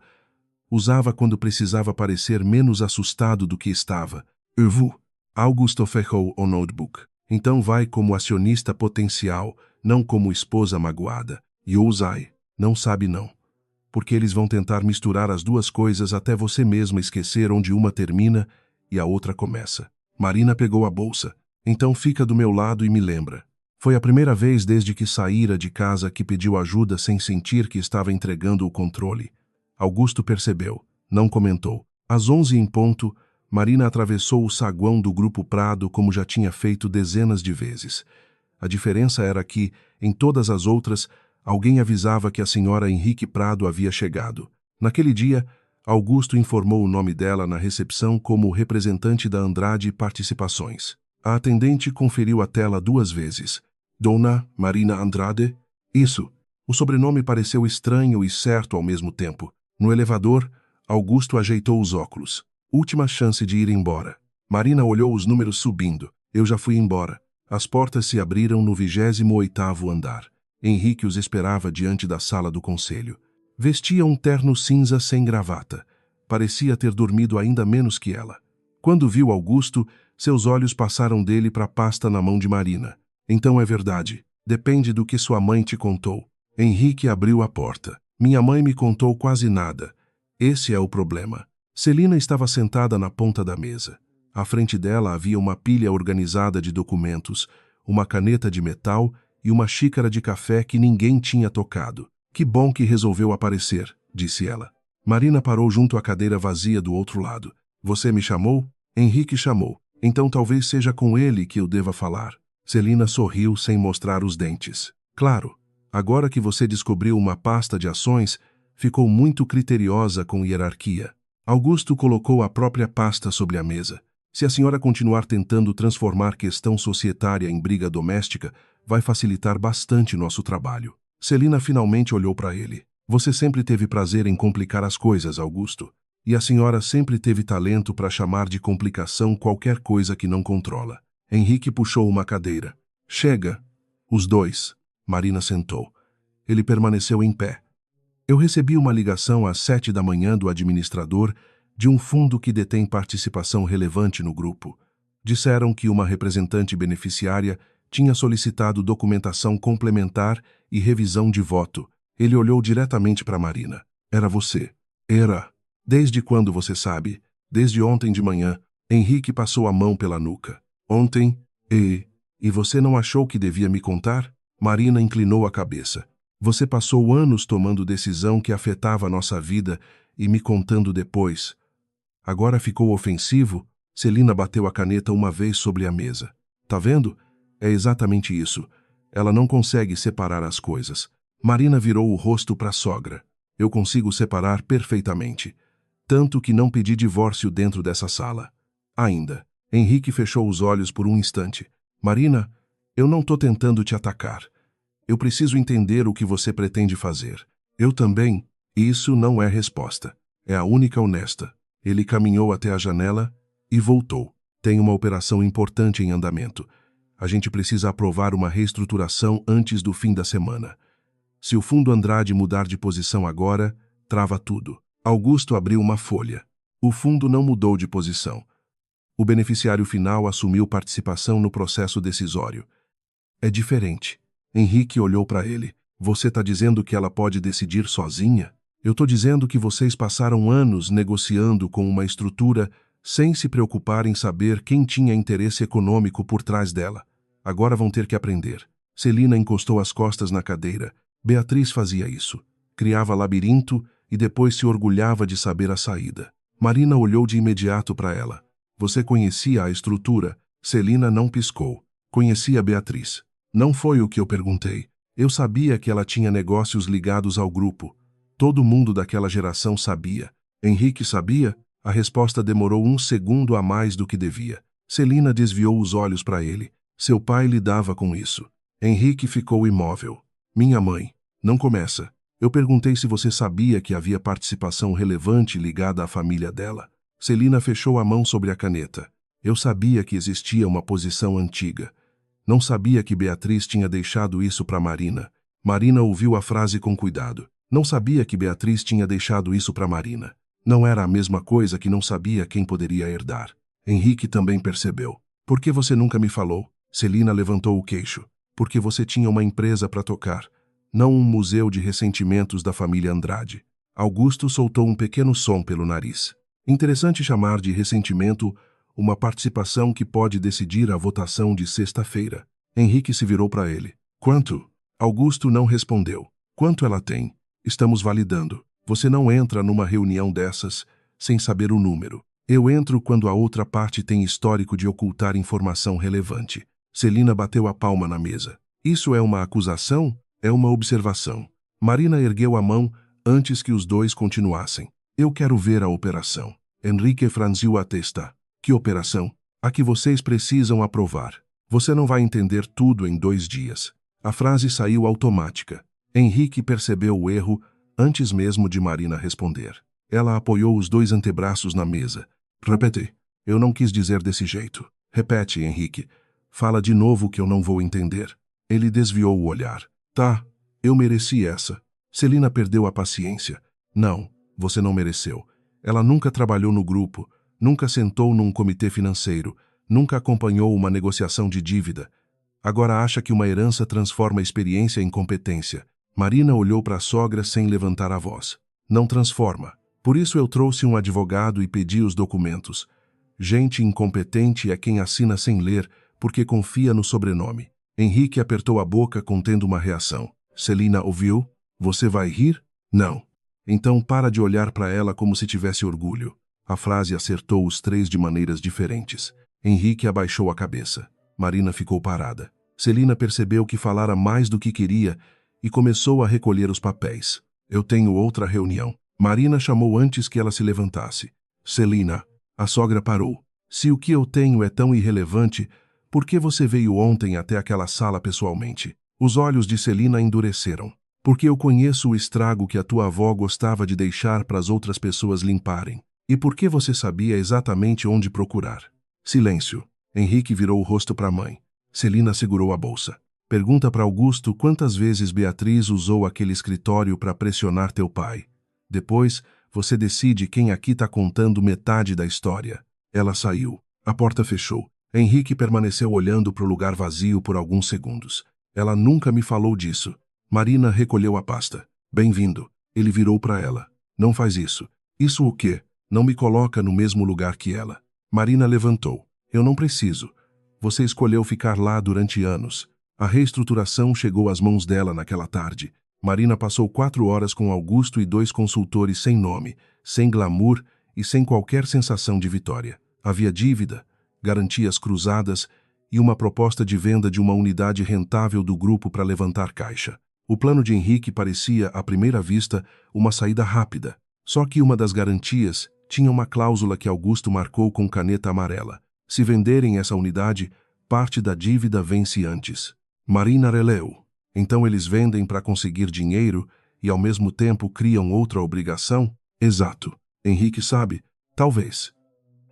Usava quando precisava parecer menos assustado do que estava. Eu. Augusto fechou o notebook. Então vai como acionista potencial, não como esposa magoada. Yosai, não sabe não. Porque eles vão tentar misturar as duas coisas até você mesma esquecer onde uma termina e a outra começa. Marina pegou a bolsa. Então fica do meu lado e me lembra. Foi a primeira vez desde que saíra de casa que pediu ajuda sem sentir que estava entregando o controle. Augusto percebeu. Não comentou. Às 11 em ponto, Marina atravessou o saguão do Grupo Prado como já tinha feito dezenas de vezes. A diferença era que, em todas as outras, alguém avisava que a senhora Henrique Prado havia chegado. Naquele dia, Augusto informou o nome dela na recepção como representante da Andrade Participações. A atendente conferiu a tela 2 vezes. Dona Marina Andrade? Isso. O sobrenome pareceu estranho e certo ao mesmo tempo. No elevador, Augusto ajeitou os óculos. Última chance de ir embora. Marina olhou os números subindo. Eu já fui embora. As portas se abriram no 28º andar. Henrique os esperava diante da sala do conselho. Vestia um terno cinza sem gravata. Parecia ter dormido ainda menos que ela. Quando viu Augusto, seus olhos passaram dele para a pasta na mão de Marina. Então é verdade. Depende do que sua mãe te contou. Henrique abriu a porta. Minha mãe me contou quase nada. Esse é o problema. Celina estava sentada na ponta da mesa. À frente dela havia uma pilha organizada de documentos, uma caneta de metal e uma xícara de café que ninguém tinha tocado. Que bom que resolveu aparecer, disse ela. Marina parou junto à cadeira vazia do outro lado. Você me chamou? Henrique chamou. Então talvez seja com ele que eu deva falar. Celina sorriu sem mostrar os dentes. Claro, agora que você descobriu uma pasta de ações, ficou muito criteriosa com hierarquia. Augusto colocou a própria pasta sobre a mesa. Se a senhora continuar tentando transformar questão societária em briga doméstica, vai facilitar bastante nosso trabalho. Celina finalmente olhou para ele. Você sempre teve prazer em complicar as coisas, Augusto. E a senhora sempre teve talento para chamar de complicação qualquer coisa que não controla. Henrique puxou uma cadeira. Chega. Os dois. Marina sentou. Ele permaneceu em pé. Eu recebi uma ligação às 7 da manhã do administrador de um fundo que detém participação relevante no grupo. Disseram que uma representante beneficiária tinha solicitado documentação complementar e revisão de voto. Ele olhou diretamente para Marina. Era você. Era. Desde quando você sabe? Desde ontem de manhã. Henrique passou a mão pela nuca. Ontem? E você não achou que devia me contar? Marina inclinou a cabeça. Você passou anos tomando decisão que afetava a nossa vida e me contando depois. Agora ficou ofensivo? Celina bateu a caneta uma vez sobre a mesa. Tá vendo? É exatamente isso. Ela não consegue separar as coisas. Marina virou o rosto para a sogra. Eu consigo separar perfeitamente. Tanto que não pedi divórcio dentro dessa sala. Ainda. Henrique fechou os olhos por um instante. Marina, eu não tô tentando te atacar. Eu preciso entender o que você pretende fazer. Eu também. Isso não é resposta. É a única honesta. Ele caminhou até a janela e voltou. Tem uma operação importante em andamento. A gente precisa aprovar uma reestruturação antes do fim da semana. Se o Fundo Andrade mudar de posição agora, trava tudo. Augusto abriu uma folha. O fundo não mudou de posição. O beneficiário final assumiu participação no processo decisório. É diferente. Henrique olhou para ele. Você está dizendo que ela pode decidir sozinha? Eu estou dizendo que vocês passaram anos negociando com uma estrutura sem se preocupar em saber quem tinha interesse econômico por trás dela. Agora vão ter que aprender. Celina encostou as costas na cadeira. Beatriz fazia isso. Criava labirinto e depois se orgulhava de saber a saída. Marina olhou de imediato para ela. Você conhecia a estrutura? Celina não piscou. Conhecia Beatriz. Não foi o que eu perguntei. Eu sabia que ela tinha negócios ligados ao grupo. Todo mundo daquela geração sabia. Henrique sabia? A resposta demorou 1 segundo a mais do que devia. Celina desviou os olhos para ele. Seu pai lidava com isso. Henrique ficou imóvel. Minha mãe. Não começa. Eu perguntei se você sabia que havia participação relevante ligada à família dela. Celina fechou a mão sobre a caneta. Eu sabia que existia uma posição antiga. Não sabia que Beatriz tinha deixado isso para Marina. Marina ouviu a frase com cuidado. Não sabia que Beatriz tinha deixado isso para Marina. Não era a mesma coisa que não sabia quem poderia herdar. Henrique também percebeu. Por que você nunca me falou? Celina levantou o queixo. Porque você tinha uma empresa para tocar, não um museu de ressentimentos da família Andrade. Augusto soltou um pequeno som pelo nariz. Interessante chamar de ressentimento uma participação que pode decidir a votação de sexta-feira. Henrique se virou para ele. Quanto? Augusto não respondeu. Quanto ela tem? Estamos validando. Você não entra numa reunião dessas sem saber o número. Eu entro quando a outra parte tem histórico de ocultar informação relevante. Celina bateu a palma na mesa. Isso é uma acusação? É uma observação. Marina ergueu a mão antes que os dois continuassem. Eu quero ver a operação. Henrique franziu a testa. Que operação? A que vocês precisam aprovar. Você não vai entender tudo em 2 dias. A frase saiu automática. Henrique percebeu o erro antes mesmo de Marina responder. Ela apoiou os 2 antebraços na mesa. Repete. Eu não quis dizer desse jeito. Repete, Henrique. Fala de novo que eu não vou entender. Ele desviou o olhar. Tá, eu mereci essa. Celina perdeu a paciência. Não, você não mereceu. Ela nunca trabalhou no grupo, nunca sentou num comitê financeiro, nunca acompanhou uma negociação de dívida. Agora acha que uma herança transforma experiência em competência. Marina olhou para a sogra sem levantar a voz. Não transforma. Por isso eu trouxe um advogado e pedi os documentos. Gente incompetente é quem assina sem ler, porque confia no sobrenome. Henrique apertou a boca contendo uma reação. Celina ouviu? Você vai rir? Não. Então para de olhar para ela como se tivesse orgulho. A frase acertou os 3 de maneiras diferentes. Henrique abaixou a cabeça. Marina ficou parada. Celina percebeu que falara mais do que queria e começou a recolher os papéis. Eu tenho outra reunião. Marina chamou antes que ela se levantasse. Celina. A sogra parou. Se o que eu tenho é tão irrelevante, por que você veio ontem até aquela sala pessoalmente? Os olhos de Celina endureceram. Porque eu conheço o estrago que a tua avó gostava de deixar para as outras pessoas limparem. E por que você sabia exatamente onde procurar? Silêncio. Henrique virou o rosto para a mãe. Celina segurou a bolsa. Pergunta para Augusto quantas vezes Beatriz usou aquele escritório para pressionar teu pai. Depois, você decide quem aqui está contando metade da história. Ela saiu. A porta fechou. Henrique permaneceu olhando para o lugar vazio por alguns segundos. Ela nunca me falou disso. Marina recolheu a pasta. Bem-vindo. Ele virou para ela. Não faz isso. Isso o quê? Não me coloca no mesmo lugar que ela. Marina levantou. Eu não preciso. Você escolheu ficar lá durante anos. A reestruturação chegou às mãos dela naquela tarde. Marina passou 4 horas com Augusto e 2 consultores sem nome, sem glamour e sem qualquer sensação de vitória. Havia dívida, garantias cruzadas e uma proposta de venda de uma unidade rentável do grupo para levantar caixa. O plano de Henrique parecia, à primeira vista, uma saída rápida. Só que uma das garantias tinha uma cláusula que Augusto marcou com caneta amarela. Se venderem essa unidade, parte da dívida vence antes. Marina releu. Então eles vendem para conseguir dinheiro e ao mesmo tempo criam outra obrigação? Exato. Henrique sabe? Talvez.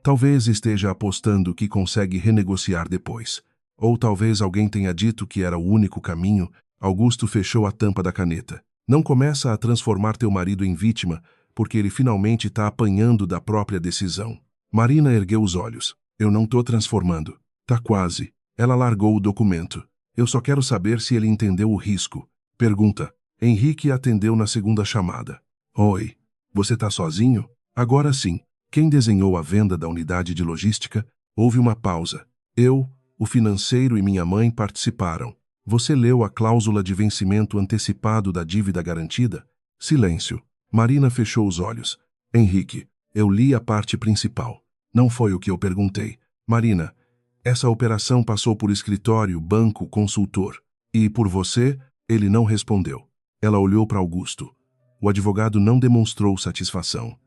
Talvez esteja apostando que consegue renegociar depois. Ou talvez alguém tenha dito que era o único caminho. Augusto fechou a tampa da caneta. Não começa a transformar teu marido em vítima, porque ele finalmente está apanhando da própria decisão. Marina ergueu os olhos. Eu não tô transformando. Tá quase. Ela largou o documento. Eu só quero saber se ele entendeu o risco. Pergunta. Henrique atendeu na segunda chamada. Oi. Você tá sozinho? Agora sim. Quem desenhou a venda da unidade de logística? Houve uma pausa. Eu, o financeiro e minha mãe participaram. Você leu a cláusula de vencimento antecipado da dívida garantida? Silêncio. Marina fechou os olhos. Henrique, eu li a parte principal. Não foi o que eu perguntei. Marina, essa operação passou por escritório, banco, consultor. E por você, ele não respondeu. Ela olhou para Augusto. O advogado não demonstrou satisfação.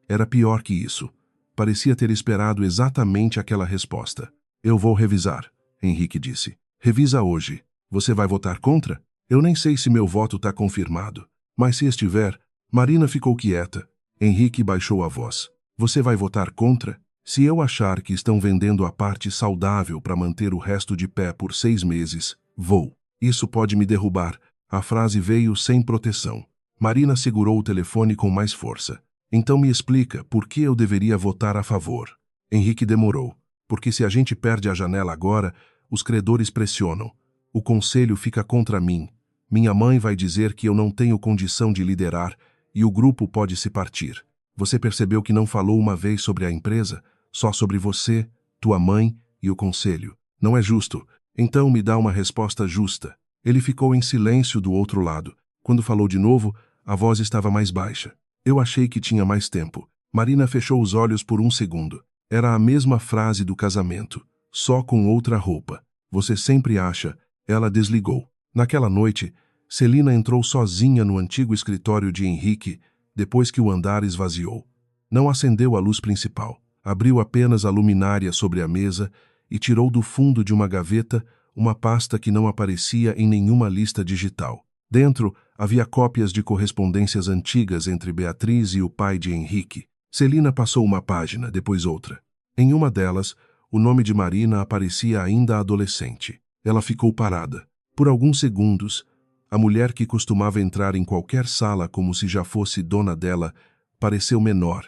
Era pior que isso. Parecia ter esperado exatamente aquela resposta. Eu vou revisar, Henrique disse. Revisa hoje. Você vai votar contra? Eu nem sei se meu voto está confirmado. Mas se estiver... Marina ficou quieta. Henrique baixou a voz. Você vai votar contra? Se eu achar que estão vendendo a parte saudável para manter o resto de pé por 6 meses, vou. Isso pode me derrubar. A frase veio sem proteção. Marina segurou o telefone com mais força. Então me explica por que eu deveria votar a favor. Henrique demorou. Porque se a gente perde a janela agora, os credores pressionam. O conselho fica contra mim. Minha mãe vai dizer que eu não tenho condição de liderar e o grupo pode se partir. Você percebeu que não falou uma vez sobre a empresa? Só sobre você, tua mãe e o conselho. Não é justo. Então me dá uma resposta justa. Ele ficou em silêncio do outro lado. Quando falou de novo, a voz estava mais baixa. Eu achei que tinha mais tempo. Marina fechou os olhos por um segundo. Era a mesma frase do casamento, só com outra roupa. Você sempre acha. Ela desligou. Naquela noite, Celina entrou sozinha no antigo escritório de Henrique, depois que o andar esvaziou. Não acendeu a luz principal. Abriu apenas a luminária sobre a mesa e tirou do fundo de uma gaveta uma pasta que não aparecia em nenhuma lista digital. Dentro, havia cópias de correspondências antigas entre Beatriz e o pai de Henrique. Celina passou uma página, depois outra. Em uma delas, o nome de Marina aparecia ainda adolescente. Ela ficou parada. Por alguns segundos, a mulher que costumava entrar em qualquer sala como se já fosse dona dela, pareceu menor,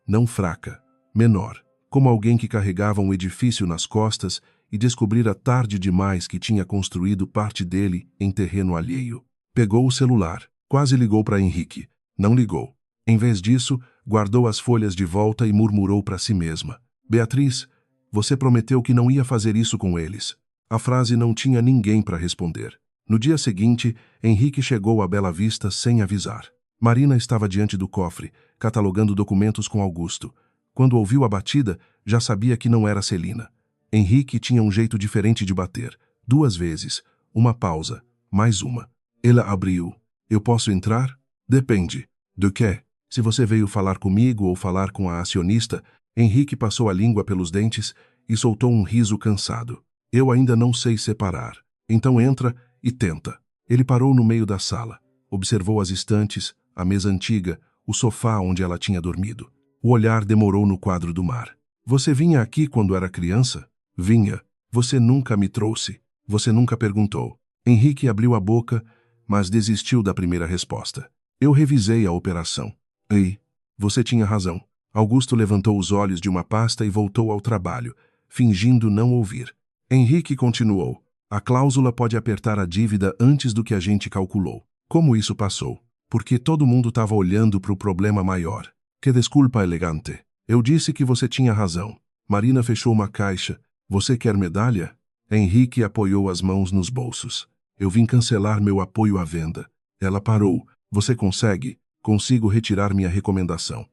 não fraca, menor, como alguém que carregava um edifício nas costas e descobrira tarde demais que tinha construído parte dele em terreno alheio. Pegou o celular, quase ligou para Henrique. Não ligou. Em vez disso, guardou as folhas de volta e murmurou para si mesma. Beatriz, você prometeu que não ia fazer isso com eles. A frase não tinha ninguém para responder. No dia seguinte, Henrique chegou a Bela Vista sem avisar. Marina estava diante do cofre, catalogando documentos com Augusto. Quando ouviu a batida, já sabia que não era Celina. Henrique tinha um jeito diferente de bater. 2 vezes. Uma pausa. Mais uma. Ela abriu. Eu posso entrar? Depende. Do quê? Se você veio falar comigo ou falar com a acionista, Henrique passou a língua pelos dentes e soltou um riso cansado. Eu ainda não sei separar. Então entra e tenta. Ele parou no meio da sala. Observou as estantes, a mesa antiga, o sofá onde ela tinha dormido. O olhar demorou no quadro do mar. Você vinha aqui quando era criança? Vinha. Você nunca me trouxe. Você nunca perguntou. Henrique abriu a boca, mas desistiu da primeira resposta. Eu revisei a operação. Ei, você tinha razão. Augusto levantou os olhos de uma pasta e voltou ao trabalho, fingindo não ouvir. Henrique continuou. A cláusula pode apertar a dívida antes do que a gente calculou. Como isso passou? Porque todo mundo estava olhando para o problema maior. Que desculpa elegante. Eu disse que você tinha razão. Marina fechou uma caixa. Você quer medalha? Henrique apoiou as mãos nos bolsos. Eu vim cancelar meu apoio à venda. Ela parou. Você consegue? Consigo retirar minha recomendação.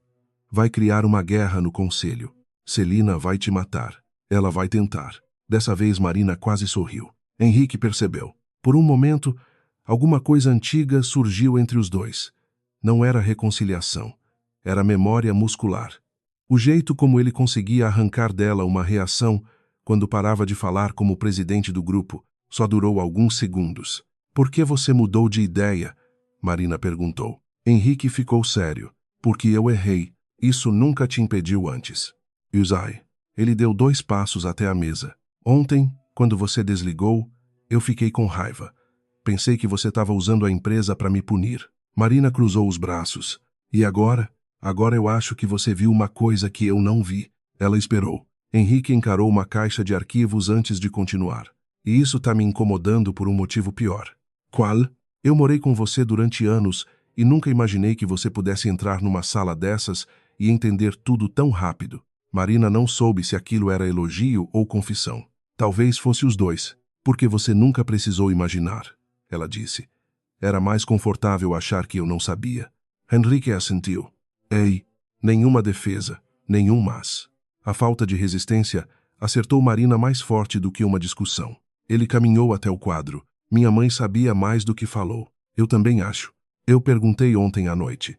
Vai criar uma guerra no conselho. Celina vai te matar. Ela vai tentar. Dessa vez Marina quase sorriu. Henrique percebeu. Por um momento, alguma coisa antiga surgiu entre os dois. Não era reconciliação. Era memória muscular. O jeito como ele conseguia arrancar dela uma reação quando parava de falar como presidente do grupo só durou alguns segundos. Por que você mudou de ideia? Marina perguntou. Henrique ficou sério. Porque eu errei. Isso nunca te impediu antes. Usai. Ele deu 2 passos até a mesa. Ontem, quando você desligou, eu fiquei com raiva. Pensei que você estava usando a empresa para me punir. Marina cruzou os braços. E agora? Agora eu acho que você viu uma coisa que eu não vi. Ela esperou. Henrique encarou uma caixa de arquivos antes de continuar. E isso está me incomodando por um motivo pior. Qual? Eu morei com você durante anos e nunca imaginei que você pudesse entrar numa sala dessas e entender tudo tão rápido. Marina não soube se aquilo era elogio ou confissão. Talvez fosse os dois, porque você nunca precisou imaginar, ela disse. Era mais confortável achar que eu não sabia. Henrique assentiu. Ei, nenhuma defesa, nenhum mas. A falta de resistência acertou Marina mais forte do que uma discussão. Ele caminhou até o quadro. Minha mãe sabia mais do que falou. Eu também acho. Eu perguntei ontem à noite.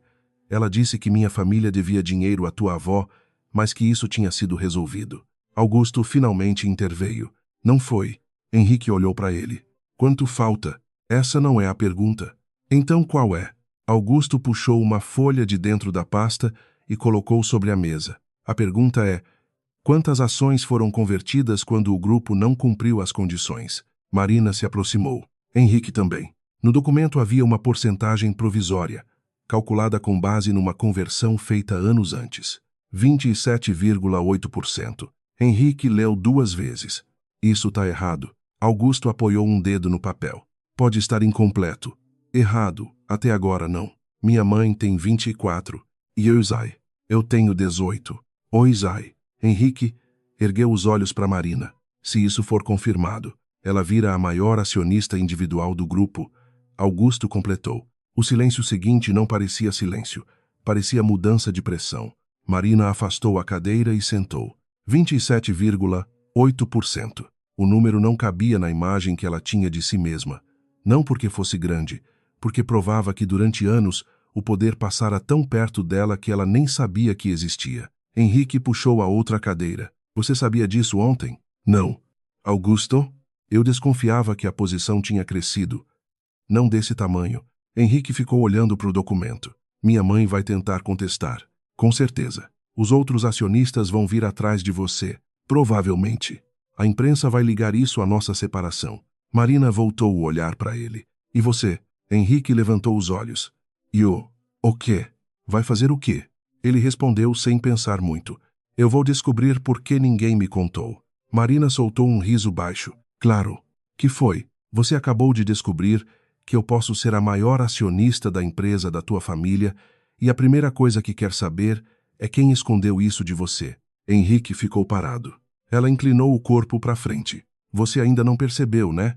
Ela disse que minha família devia dinheiro à tua avó, mas que isso tinha sido resolvido. Augusto finalmente interveio. Não foi. Henrique olhou para ele. Quanto falta? Essa não é a pergunta. Então qual é? Augusto puxou uma folha de dentro da pasta e colocou sobre a mesa. A pergunta é: quantas ações foram convertidas quando o grupo não cumpriu as condições? Marina se aproximou. Henrique também. No documento havia uma porcentagem provisória, calculada com base numa conversão feita anos antes. 27,8%. Henrique leu 2 vezes. Isso tá errado. Augusto apoiou um dedo no papel. Pode estar incompleto. Errado. Até agora não. Minha mãe tem 24. E eu, Isai? Eu tenho 18. Oi, Isai. Henrique ergueu os olhos para Marina. Se isso for confirmado, ela vira a maior acionista individual do grupo. Augusto completou. O silêncio seguinte não parecia silêncio. Parecia mudança de pressão. Marina afastou a cadeira e sentou. 27,8%. O número não cabia na imagem que ela tinha de si mesma. Não porque fosse grande, porque provava que durante anos o poder passara tão perto dela que ela nem sabia que existia. Henrique puxou a outra cadeira. Você sabia disso ontem? Não. Augusto? Eu desconfiava que a posição tinha crescido. Não desse tamanho. Henrique ficou olhando para o documento. Minha mãe vai tentar contestar. Com certeza. Os outros acionistas vão vir atrás de você. Provavelmente. A imprensa vai ligar isso à nossa separação. Marina voltou o olhar para ele. E você? Henrique levantou os olhos. E o quê? Vai fazer o quê? Ele respondeu sem pensar muito. Eu vou descobrir por que ninguém me contou. Marina soltou um riso baixo. Claro. Que foi? Você acabou de descobrir que eu posso ser a maior acionista da empresa da tua família e a primeira coisa que quer saber é quem escondeu isso de você. Henrique ficou parado. Ela inclinou o corpo para frente. Você ainda não percebeu, né?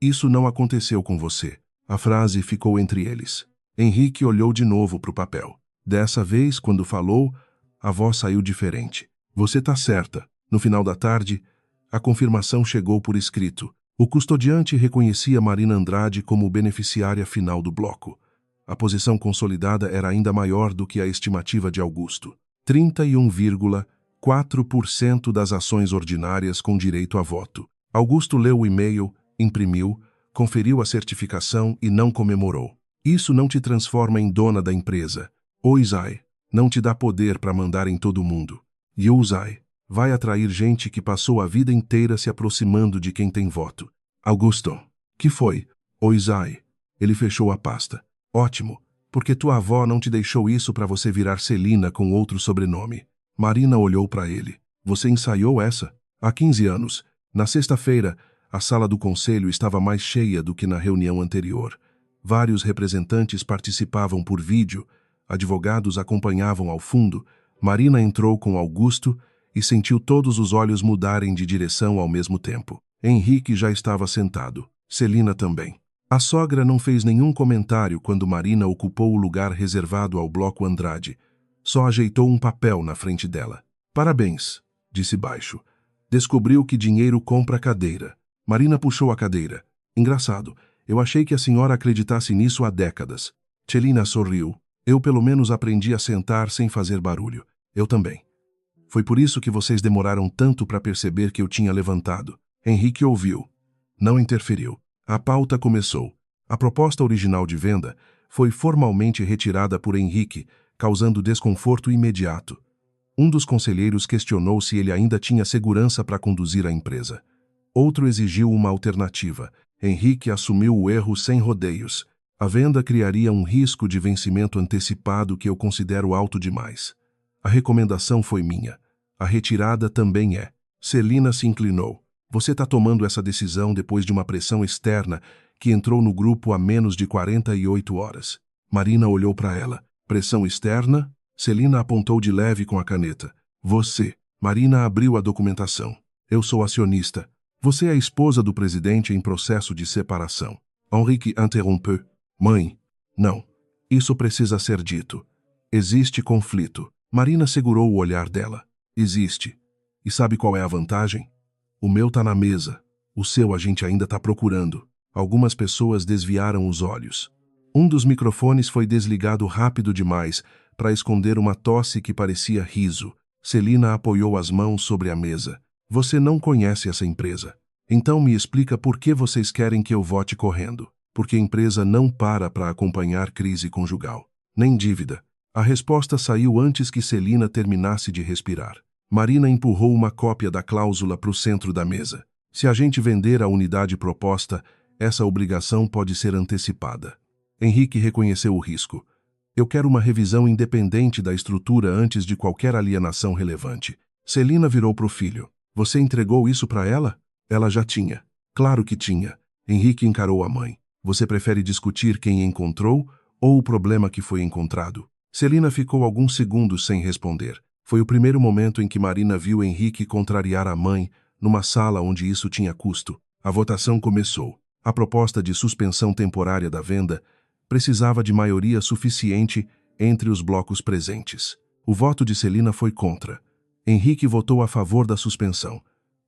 Isso não aconteceu com você. A frase ficou entre eles. Henrique olhou de novo para o papel. Dessa vez, quando falou, a voz saiu diferente. Você tá certa. No final da tarde, a confirmação chegou por escrito. O custodiante reconhecia Marina Andrade como beneficiária final do bloco. A posição consolidada era ainda maior do que a estimativa de Augusto. 31,4% das ações ordinárias com direito a voto. Augusto leu o e-mail, imprimiu, conferiu a certificação e não comemorou. Isso não te transforma em dona da empresa. O Isai não te dá poder para mandar em todo mundo. E o Isai vai atrair gente que passou a vida inteira se aproximando de quem tem voto. Augusto, que foi? O Isai. Ele fechou a pasta. Ótimo, porque tua avó não te deixou isso para você virar Celina com outro sobrenome. Marina olhou para ele. Você ensaiou essa? Há 15 anos. Na sexta-feira, a sala do conselho estava mais cheia do que na reunião anterior. Vários representantes participavam por vídeo, advogados acompanhavam ao fundo. Marina entrou com Augusto e sentiu todos os olhos mudarem de direção ao mesmo tempo. Henrique já estava sentado. Celina também. A sogra não fez nenhum comentário quando Marina ocupou o lugar reservado ao bloco Andrade. Só ajeitou um papel na frente dela. Parabéns, disse baixo. Descobriu que dinheiro compra cadeira. Marina puxou a cadeira. Engraçado, eu achei que a senhora acreditasse nisso há décadas. Celina sorriu. Eu pelo menos aprendi a sentar sem fazer barulho. Eu também. Foi por isso que vocês demoraram tanto para perceber que eu tinha levantado. Henrique ouviu. Não interferiu. A pauta começou. A proposta original de venda foi formalmente retirada por Henrique, causando desconforto imediato. Um dos conselheiros questionou se ele ainda tinha segurança para conduzir a empresa. Outro exigiu uma alternativa. Henrique assumiu o erro sem rodeios. A venda criaria um risco de vencimento antecipado que eu considero alto demais. A recomendação foi minha. A retirada também é. Celina se inclinou. Você está tomando essa decisão depois de uma pressão externa que entrou no grupo há menos de 48 horas. Marina olhou para ela. Pressão externa? Celina apontou de leve com a caneta. Você. Marina abriu a documentação. Eu sou acionista. Você é a esposa do presidente em processo de separação. Henrique interrompeu. Mãe. Não. Isso precisa ser dito. Existe conflito. Marina segurou o olhar dela. Existe. E sabe qual é a vantagem? O meu tá na mesa. O seu a gente ainda tá procurando. Algumas pessoas desviaram os olhos. Um dos microfones foi desligado rápido demais para esconder uma tosse que parecia riso. Celina apoiou as mãos sobre a mesa. Você não conhece essa empresa. Então me explica por que vocês querem que eu vote correndo. Porque a empresa não para acompanhar crise conjugal. Nem dívida. A resposta saiu antes que Celina terminasse de respirar. Marina empurrou uma cópia da cláusula para o centro da mesa. Se a gente vender a unidade proposta, essa obrigação pode ser antecipada. Henrique reconheceu o risco. Eu quero uma revisão independente da estrutura antes de qualquer alienação relevante. Celina virou para o filho. Você entregou isso para ela? Ela já tinha. Claro que tinha. Henrique encarou a mãe. Você prefere discutir quem encontrou ou o problema que foi encontrado? Celina ficou alguns segundos sem responder. Foi o primeiro momento em que Marina viu Henrique contrariar a mãe numa sala onde isso tinha custo. A votação começou. A proposta de suspensão temporária da venda precisava de maioria suficiente entre os blocos presentes. O voto de Celina foi contra. Henrique votou a favor da suspensão.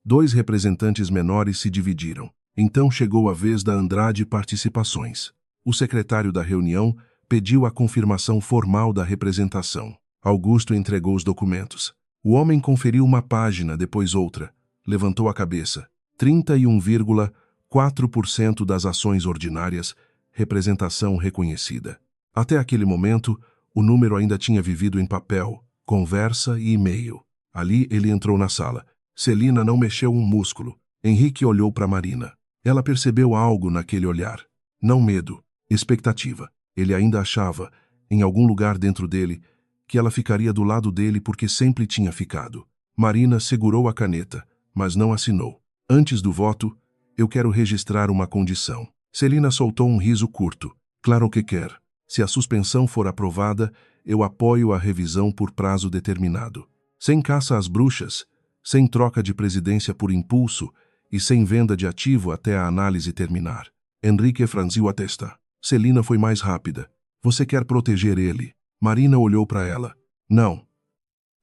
2 representantes menores se dividiram. Então chegou a vez da Andrade Participações. O secretário da reunião pediu a confirmação formal da representação. Augusto entregou os documentos. O homem conferiu uma página, depois outra. Levantou a cabeça. 31,4% das ações ordinárias, representação reconhecida. Até aquele momento, o número ainda tinha vivido em papel, conversa e e-mail. Ali ele entrou na sala. Celina não mexeu um músculo. Henrique olhou para Marina. Ela percebeu algo naquele olhar. Não medo, expectativa. Ele ainda achava, em algum lugar dentro dele, que ela ficaria do lado dele porque sempre tinha ficado. Marina segurou a caneta, mas não assinou. Antes do voto, eu quero registrar uma condição. Celina soltou um riso curto. Claro que quer. Se a suspensão for aprovada, eu apoio a revisão por prazo determinado. Sem caça às bruxas, sem troca de presidência por impulso e sem venda de ativo até a análise terminar. Henrique franziu a testa. Celina foi mais rápida. Você quer proteger ele? Marina olhou para ela. Não.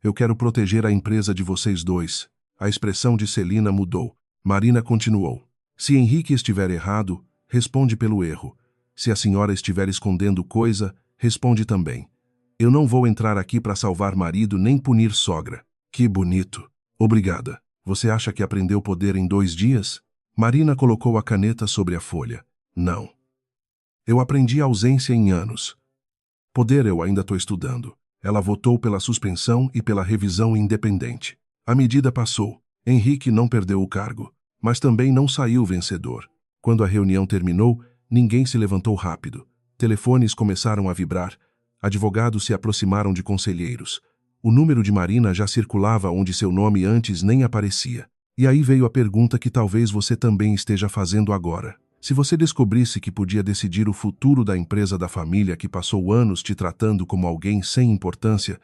Eu quero proteger a empresa de vocês dois. A expressão de Celina mudou. Marina continuou. Se Henrique estiver errado, responde pelo erro. Se a senhora estiver escondendo coisa, responde também. Eu não vou entrar aqui para salvar marido nem punir sogra. Que bonito. Obrigada. Você acha que aprendeu poder em 2 dias? Marina colocou a caneta sobre a folha. Não. Eu aprendi ausência em anos. Poder eu ainda estou estudando. Ela votou pela suspensão e pela revisão independente. A medida passou. Henrique não perdeu o cargo, mas também não saiu vencedor. Quando a reunião terminou, ninguém se levantou rápido. Telefones começaram a vibrar. Advogados se aproximaram de conselheiros. O número de Marina já circulava onde seu nome antes nem aparecia. E aí veio a pergunta que talvez você também esteja fazendo agora. Se você descobrisse que podia decidir o futuro da empresa da família que passou anos te tratando como alguém sem importância,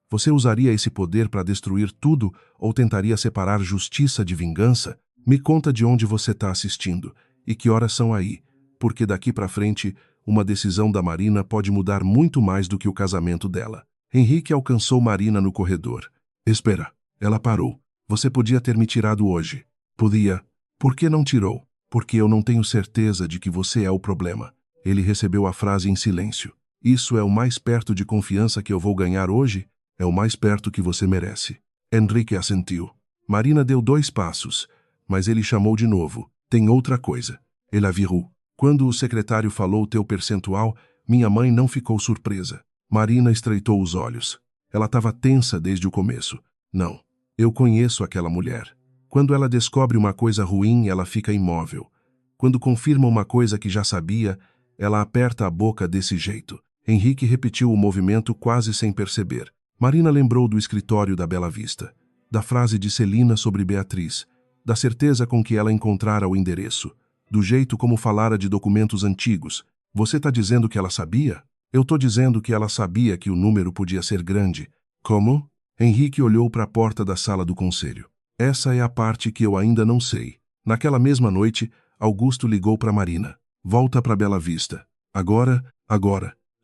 você usaria esse poder para destruir tudo ou tentaria separar justiça de vingança? Me conta de onde você está assistindo e que horas são aí, porque daqui para frente, uma decisão da Marina pode mudar muito mais do que o casamento dela. Henrique alcançou Marina no corredor. Espera. Ela parou. Você podia ter me tirado hoje. Podia. Por que não tirou? Porque eu não tenho certeza de que você é o problema. Ele recebeu a frase em silêncio. Isso é o mais perto de confiança que eu vou ganhar hoje? É o mais perto que você merece. Henrique assentiu. Marina deu 2 passos, mas ele chamou de novo. Tem outra coisa. Ele a virou. Quando o secretário falou teu percentual, minha mãe não ficou surpresa. Marina estreitou os olhos. Ela estava tensa desde o começo. Não. Eu conheço aquela mulher. Quando ela descobre uma coisa ruim, ela fica imóvel. Quando confirma uma coisa que já sabia, ela aperta a boca desse jeito. Henrique repetiu o movimento quase sem perceber. Marina lembrou do escritório da Bela Vista, da frase de Celina sobre Beatriz, da certeza com que ela encontrara o endereço, do jeito como falara de documentos antigos. Você está dizendo que ela sabia? Eu estou dizendo que ela sabia que o número podia ser grande. Como? Henrique olhou para a porta da sala do conselho. Essa é a parte que eu ainda não sei. Naquela mesma noite, Augusto ligou para Marina. Volta para Bela Vista. Agora.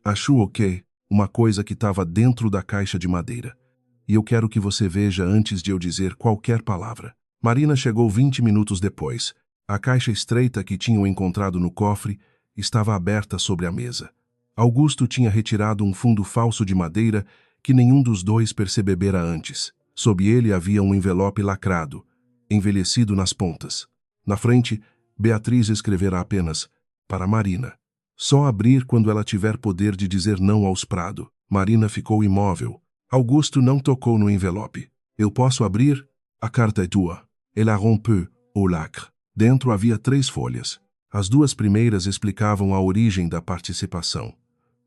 Acho ok. Uma coisa que estava dentro da caixa de madeira. E eu quero que você veja antes de eu dizer qualquer palavra. Marina chegou 20 minutos depois. A caixa estreita que tinham encontrado no cofre estava aberta sobre a mesa. Augusto tinha retirado um fundo falso de madeira que nenhum dos dois percebera antes. Sob ele havia um envelope lacrado, envelhecido nas pontas. Na frente, Beatriz escrevera apenas, para Marina. Só abrir quando ela tiver poder de dizer não aos Prado. Marina ficou imóvel. Augusto não tocou no envelope. Eu posso abrir? A carta é tua. Ela rompeu o lacre. Dentro havia 3 folhas. As duas primeiras explicavam a origem da participação.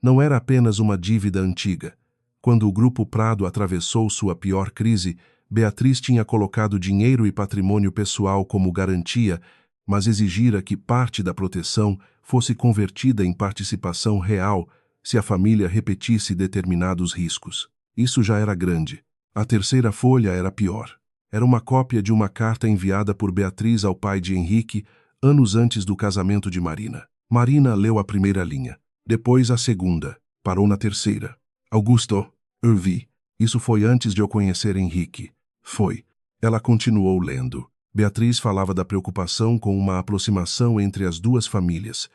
Não era apenas uma dívida antiga. Quando o Grupo Prado atravessou sua pior crise, Beatriz tinha colocado dinheiro e patrimônio pessoal como garantia, mas exigira que parte da proteção fosse convertida em participação real se a família repetisse determinados riscos. Isso já era grande. A terceira folha era pior. Era uma cópia de uma carta enviada por Beatriz ao pai de Henrique anos antes do casamento de Marina. Marina leu a primeira linha, depois a segunda, parou na terceira. Augusto, eu vi. Isso foi antes de eu conhecer Henrique. Foi. Ela continuou lendo. Beatriz falava da preocupação com uma aproximação entre as duas famílias.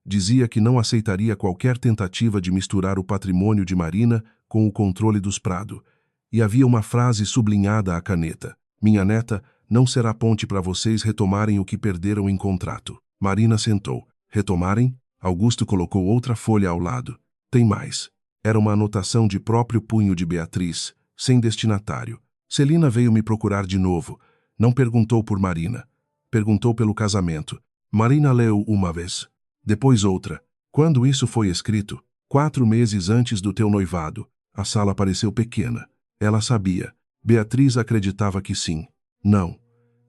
Dizia que não aceitaria qualquer tentativa de misturar o patrimônio de Marina com o controle dos Prado. E havia uma frase sublinhada à caneta. Minha neta não será ponte para vocês retomarem o que perderam em contrato. Marina sentou. Retomarem? Augusto colocou outra folha ao lado. Tem mais. Era uma anotação de próprio punho de Beatriz, sem destinatário. Celina veio me procurar de novo. Não perguntou por Marina. Perguntou pelo casamento. Marina leu uma vez. Depois outra. Quando isso foi escrito? 4 meses antes do teu noivado. A sala pareceu pequena. Ela sabia. Beatriz acreditava que sim. Não.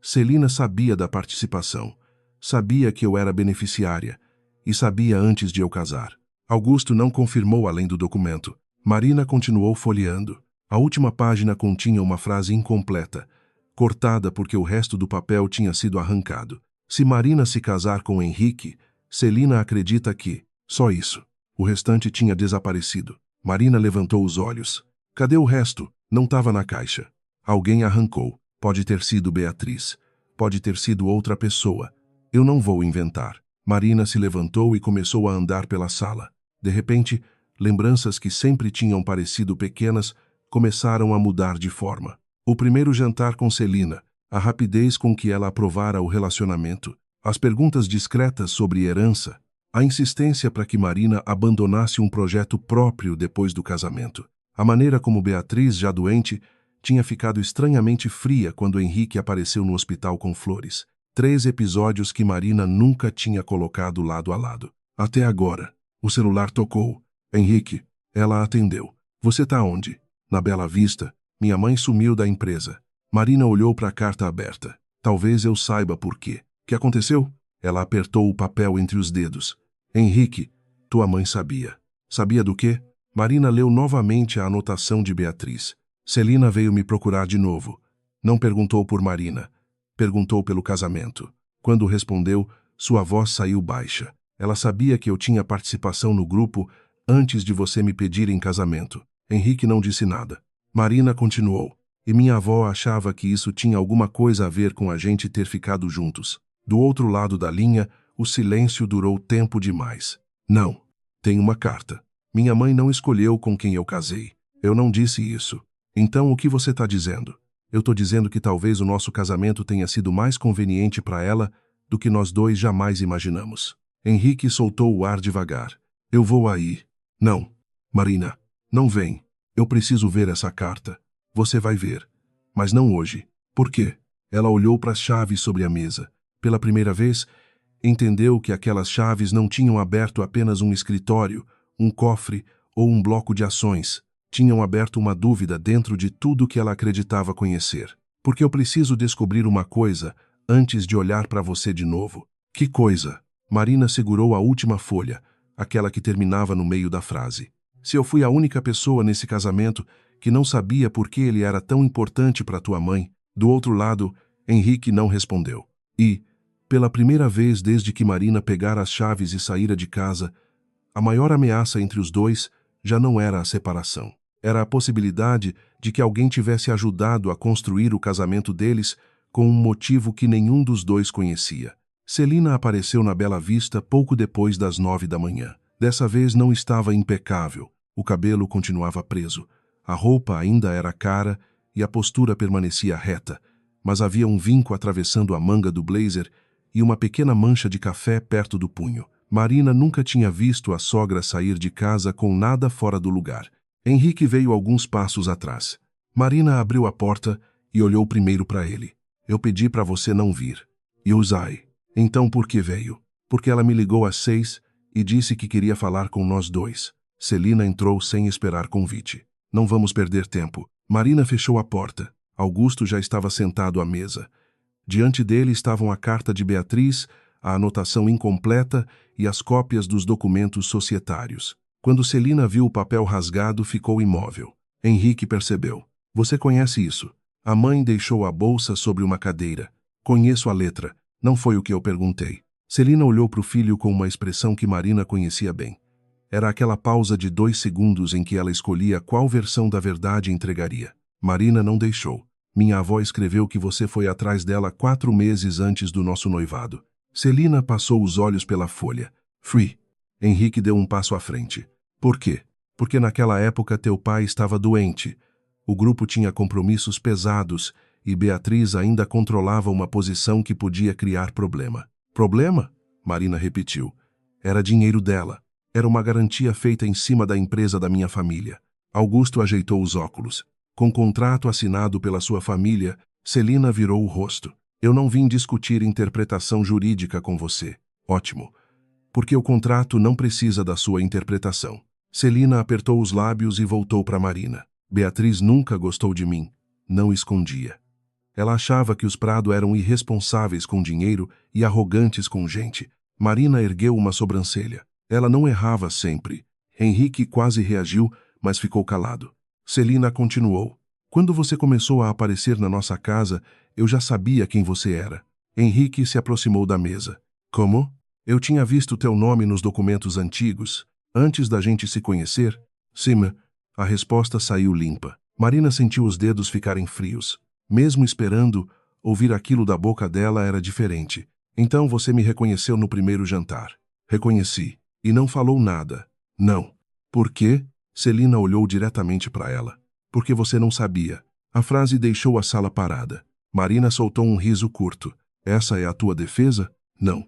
Celina sabia da participação. Sabia que eu era beneficiária. E sabia antes de eu casar. Augusto não confirmou além do documento. Marina continuou folheando. A última página continha uma frase incompleta, cortada porque o resto do papel tinha sido arrancado. Se Marina se casar com Henrique, Celina acredita que... Só isso. O restante tinha desaparecido. Marina levantou os olhos. Cadê o resto? Não estava na caixa. Alguém arrancou. Pode ter sido Beatriz. Pode ter sido outra pessoa. Eu não vou inventar. Marina se levantou e começou a andar pela sala. De repente, lembranças que sempre tinham parecido pequenas começaram a mudar de forma. O primeiro jantar com Celina, a rapidez com que ela aprovara o relacionamento, as perguntas discretas sobre herança, a insistência para que Marina abandonasse um projeto próprio depois do casamento. A maneira como Beatriz, já doente, tinha ficado estranhamente fria quando Henrique apareceu no hospital com flores. 3 episódios que Marina nunca tinha colocado lado a lado. Até agora. O celular tocou. Henrique. Ela atendeu. Você tá onde? Na Bela Vista. Minha mãe sumiu da empresa. Marina olhou para a carta aberta. Talvez eu saiba por quê. O que aconteceu? Ela apertou o papel entre os dedos. Henrique, tua mãe sabia. Sabia do quê? Marina leu novamente a anotação de Beatriz. Celina veio me procurar de novo. Não perguntou por Marina. Perguntou pelo casamento. Quando respondeu, sua voz saiu baixa. Ela sabia que eu tinha participação no grupo antes de você me pedir em casamento. Henrique não disse nada. Marina continuou. E minha avó achava que isso tinha alguma coisa a ver com a gente ter ficado juntos. Do outro lado da linha, o silêncio durou tempo demais. Não. Tem uma carta. Minha mãe não escolheu com quem eu casei. Eu não disse isso. Então o que você está dizendo? Eu estou dizendo que talvez o nosso casamento tenha sido mais conveniente para ela do que nós dois jamais imaginamos. Henrique soltou o ar devagar. Eu vou aí. Não. Marina, não vem. Eu preciso ver essa carta. Você vai ver. Mas não hoje. Por quê? Ela olhou para as chaves sobre a mesa. Pela primeira vez, entendeu que aquelas chaves não tinham aberto apenas um escritório, um cofre ou um bloco de ações. Tinham aberto uma dúvida dentro de tudo que ela acreditava conhecer. Porque eu preciso descobrir uma coisa antes de olhar para você de novo. Que coisa? Marina segurou a última folha, aquela que terminava no meio da frase. Se eu fui a única pessoa nesse casamento que não sabia por que ele era tão importante para tua mãe, do outro lado, Henrique não respondeu. E, pela primeira vez desde que Marina pegara as chaves e saíra de casa, a maior ameaça entre os dois já não era a separação. Era a possibilidade de que alguém tivesse ajudado a construir o casamento deles com um motivo que nenhum dos dois conhecia. Celina apareceu na Bela Vista pouco depois das 9 da manhã. Dessa vez não estava impecável. O cabelo continuava preso. A roupa ainda era cara e a postura permanecia reta, mas havia um vinco atravessando a manga do blazer e uma pequena mancha de café perto do punho. Marina nunca tinha visto a sogra sair de casa com nada fora do lugar. Henrique veio alguns passos atrás. Marina abriu a porta e olhou primeiro para ele. Eu pedi para você não vir. E usai. Então por que veio? Porque ela me ligou às 6 e disse que queria falar com nós dois. Celina entrou sem esperar convite. Não vamos perder tempo. Marina fechou a porta. Augusto já estava sentado à mesa. Diante dele estavam a carta de Beatriz, a anotação incompleta e as cópias dos documentos societários. Quando Celina viu o papel rasgado, ficou imóvel. Henrique percebeu. Você conhece isso? A mãe deixou a bolsa sobre uma cadeira. Conheço a letra. Não foi o que eu perguntei. Celina olhou para o filho com uma expressão que Marina conhecia bem. Era aquela pausa de 2 segundos em que ela escolhia qual versão da verdade entregaria. Marina não deixou. Minha avó escreveu que você foi atrás dela 4 meses antes do nosso noivado. Celina passou os olhos pela folha. Free. Henrique deu um passo à frente. Por quê? Porque naquela época teu pai estava doente. O grupo tinha compromissos pesados e Beatriz ainda controlava uma posição que podia criar problema. Problema? Marina repetiu. Era dinheiro dela. Era uma garantia feita em cima da empresa da minha família. Augusto ajeitou os óculos. Com contrato assinado pela sua família, Celina virou o rosto. Eu não vim discutir interpretação jurídica com você. Ótimo. Porque o contrato não precisa da sua interpretação. Celina apertou os lábios e voltou para Marina. Beatriz nunca gostou de mim. Não escondia. Ela achava que os Prado eram irresponsáveis com dinheiro e arrogantes com gente. Marina ergueu uma sobrancelha. Ela não errava sempre. Henrique quase reagiu, mas ficou calado. Celina continuou. Quando você começou a aparecer na nossa casa, eu já sabia quem você era. Henrique se aproximou da mesa. Como? Eu tinha visto teu nome nos documentos antigos, antes da gente se conhecer? Sim. A resposta saiu limpa. Marina sentiu os dedos ficarem frios. Mesmo esperando, ouvir aquilo da boca dela era diferente. Então você me reconheceu no primeiro jantar. Reconheci. E não falou nada. Não. Por quê? Celina olhou diretamente para ela. Porque você não sabia. A frase deixou a sala parada. Marina soltou um riso curto. Essa é a tua defesa? Não.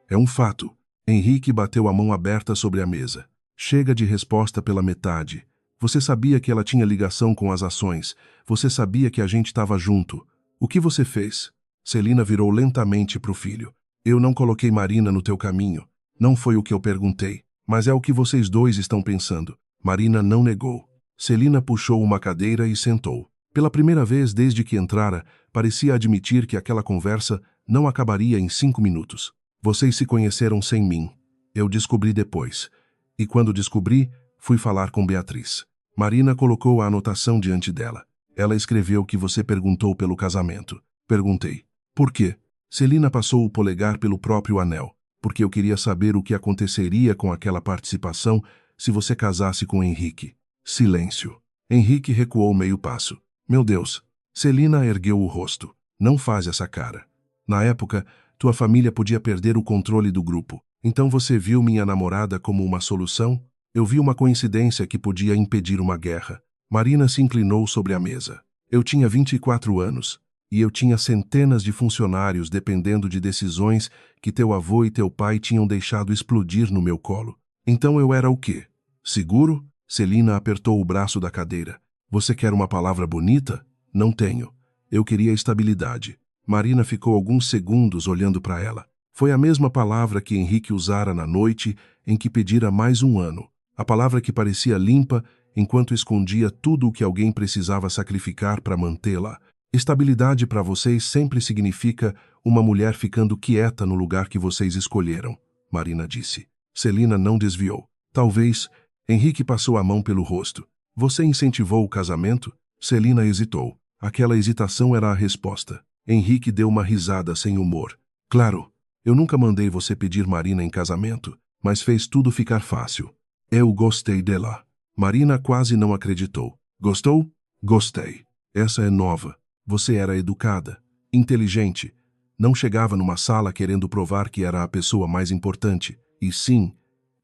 É um fato. Henrique bateu a mão aberta sobre a mesa. Chega de resposta pela metade. Você sabia que ela tinha ligação com as ações. Você sabia que a gente estava junto. O que você fez? Celina virou lentamente para o filho. Eu não coloquei Marina no teu caminho. Não foi o que eu perguntei. Mas é o que vocês dois estão pensando. Marina não negou. Celina puxou uma cadeira e sentou. Pela primeira vez desde que entrara, parecia admitir que aquela conversa não acabaria em 5 minutos. Vocês se conheceram sem mim. Eu descobri depois. E quando descobri, fui falar com Beatriz. Marina colocou a anotação diante dela. Ela escreveu que você perguntou pelo casamento. Perguntei. Por quê? Celina passou o polegar pelo próprio anel. Porque eu queria saber o que aconteceria com aquela participação se você casasse com Henrique. Silêncio. Henrique recuou meio passo. Meu Deus. Celina ergueu o rosto. Não faz essa cara. Na época, tua família podia perder o controle do grupo. Então você viu minha namorada como uma solução? Eu vi uma coincidência que podia impedir uma guerra. Marina se inclinou sobre a mesa. Eu tinha 24 anos. E eu tinha centenas de funcionários dependendo de decisões que teu avô e teu pai tinham deixado explodir no meu colo. Então eu era o quê? Seguro? Celina apertou o braço da cadeira. Você quer uma palavra bonita? Não tenho. Eu queria estabilidade. Marina ficou alguns segundos olhando para ela. Foi a mesma palavra que Henrique usara na noite em que pedira mais um ano. A palavra que parecia limpa enquanto escondia tudo o que alguém precisava sacrificar para mantê-la. Estabilidade para vocês sempre significa uma mulher ficando quieta no lugar que vocês escolheram, Marina disse. Celina não desviou. Talvez. Henrique passou a mão pelo rosto. Você incentivou o casamento? Celina hesitou. Aquela hesitação era a resposta. Henrique deu uma risada sem humor. Claro, eu nunca mandei você pedir Marina em casamento, mas fez tudo ficar fácil. Eu gostei dela. Marina quase não acreditou. Gostou? Gostei. Essa é nova. Você era educada, inteligente. Não chegava numa sala querendo provar que era a pessoa mais importante. E sim,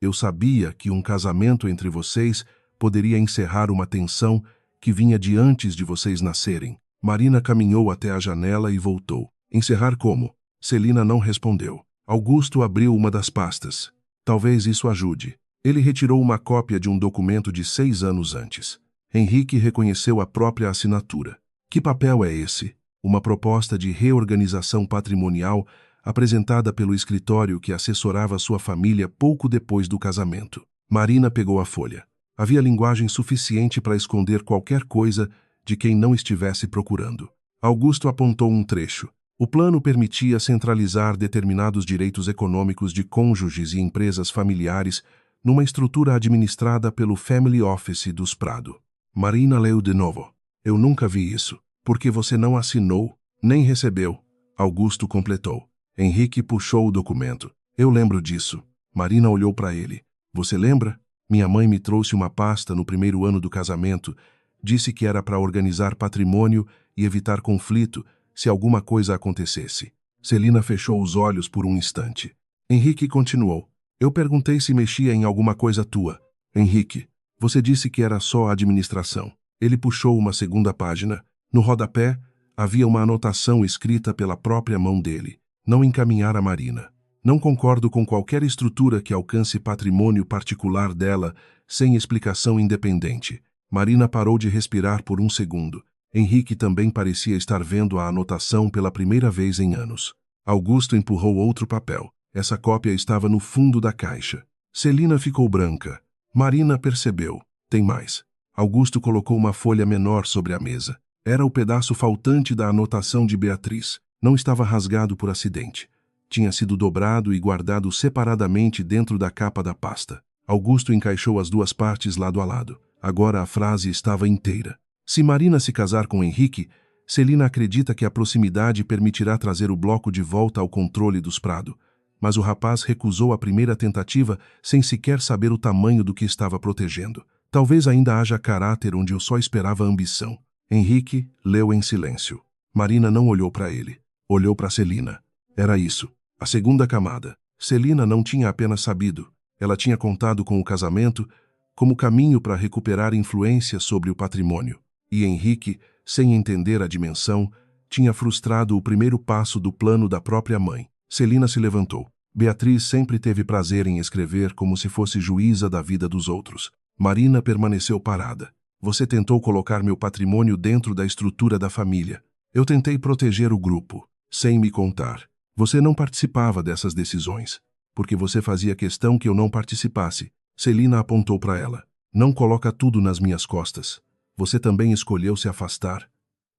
eu sabia que um casamento entre vocês poderia encerrar uma tensão que vinha de antes de vocês nascerem. Marina caminhou até a janela e voltou. Encerrar como? Celina não respondeu. Augusto abriu uma das pastas. Talvez isso ajude. Ele retirou uma cópia de um documento de 6 anos antes. Henrique reconheceu a própria assinatura. Que papel é esse? Uma proposta de reorganização patrimonial apresentada pelo escritório que assessorava sua família pouco depois do casamento. Marina pegou a folha. Havia linguagem suficiente para esconder qualquer coisa de quem não estivesse procurando. Augusto apontou um trecho. O plano permitia centralizar determinados direitos econômicos de cônjuges e empresas familiares numa estrutura administrada pelo Family Office dos Prado. Marina leu de novo. Eu nunca vi isso. Porque você não assinou, nem recebeu. Augusto completou. Henrique puxou o documento. Eu lembro disso. Marina olhou para ele. Você lembra? Minha mãe me trouxe uma pasta no primeiro ano do casamento. Disse que era para organizar patrimônio e evitar conflito se alguma coisa acontecesse. Celina fechou os olhos por um instante. Henrique continuou. Eu perguntei se mexia em alguma coisa tua. Henrique, você disse que era só a administração. Ele puxou uma segunda página. No rodapé, havia uma anotação escrita pela própria mão dele. Não encaminhar a Marina. Não concordo com qualquer estrutura que alcance patrimônio particular dela sem explicação independente. Marina parou de respirar por um segundo. Henrique também parecia estar vendo a anotação pela primeira vez em anos. Augusto empurrou outro papel. Essa cópia estava no fundo da caixa. Celina ficou branca. Marina percebeu. Tem mais. Augusto colocou uma folha menor sobre a mesa. Era o pedaço faltante da anotação de Beatriz. Não estava rasgado por acidente. Tinha sido dobrado e guardado separadamente dentro da capa da pasta. Augusto encaixou as duas partes lado a lado. Agora a frase estava inteira. Se Marina se casar com Henrique, Celina acredita que a proximidade permitirá trazer o bloco de volta ao controle dos Prado. Mas o rapaz recusou a primeira tentativa sem sequer saber o tamanho do que estava protegendo. Talvez ainda haja caráter onde eu só esperava ambição. Henrique leu em silêncio. Marina não olhou para ele. Olhou para Celina. Era isso. A segunda camada. Celina não tinha apenas sabido. Ela tinha contado com o casamento como caminho para recuperar influência sobre o patrimônio. E Henrique, sem entender a dimensão, tinha frustrado o primeiro passo do plano da própria mãe. Celina se levantou. Beatriz sempre teve prazer em escrever como se fosse juíza da vida dos outros. Marina permaneceu parada. Você tentou colocar meu patrimônio dentro da estrutura da família. Eu tentei proteger o grupo, sem me contar. Você não participava dessas decisões, porque você fazia questão que eu não participasse. Celina apontou para ela. Não coloca tudo nas minhas costas. Você também escolheu se afastar.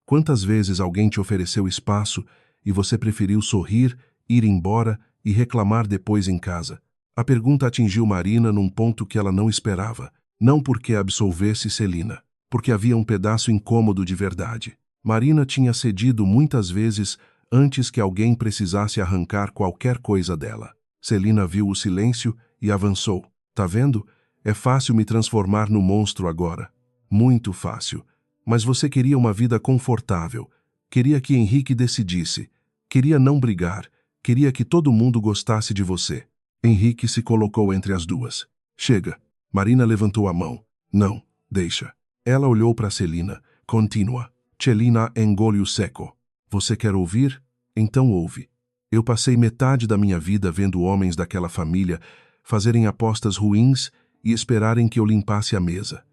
Quantas vezes alguém te ofereceu espaço e você preferiu sorrir, ir embora e reclamar depois em casa? A pergunta atingiu Marina num ponto que ela não esperava. Não porque absolvesse Celina, porque havia um pedaço incômodo de verdade. Marina tinha cedido muitas vezes antes que alguém precisasse arrancar qualquer coisa dela. Celina viu o silêncio e avançou. Tá vendo? É fácil me transformar no monstro agora. Muito fácil. Mas você queria uma vida confortável. Queria que Henrique decidisse. Queria não brigar. Queria que todo mundo gostasse de você. Henrique se colocou entre as duas. Chega. Marina levantou a mão. Não, deixa. Ela olhou para Celina. Continua. Celina engoliu seco. Você quer ouvir? Então ouve. Eu passei metade da minha vida vendo homens daquela família fazerem apostas ruins e esperarem que eu limpasse a mesa.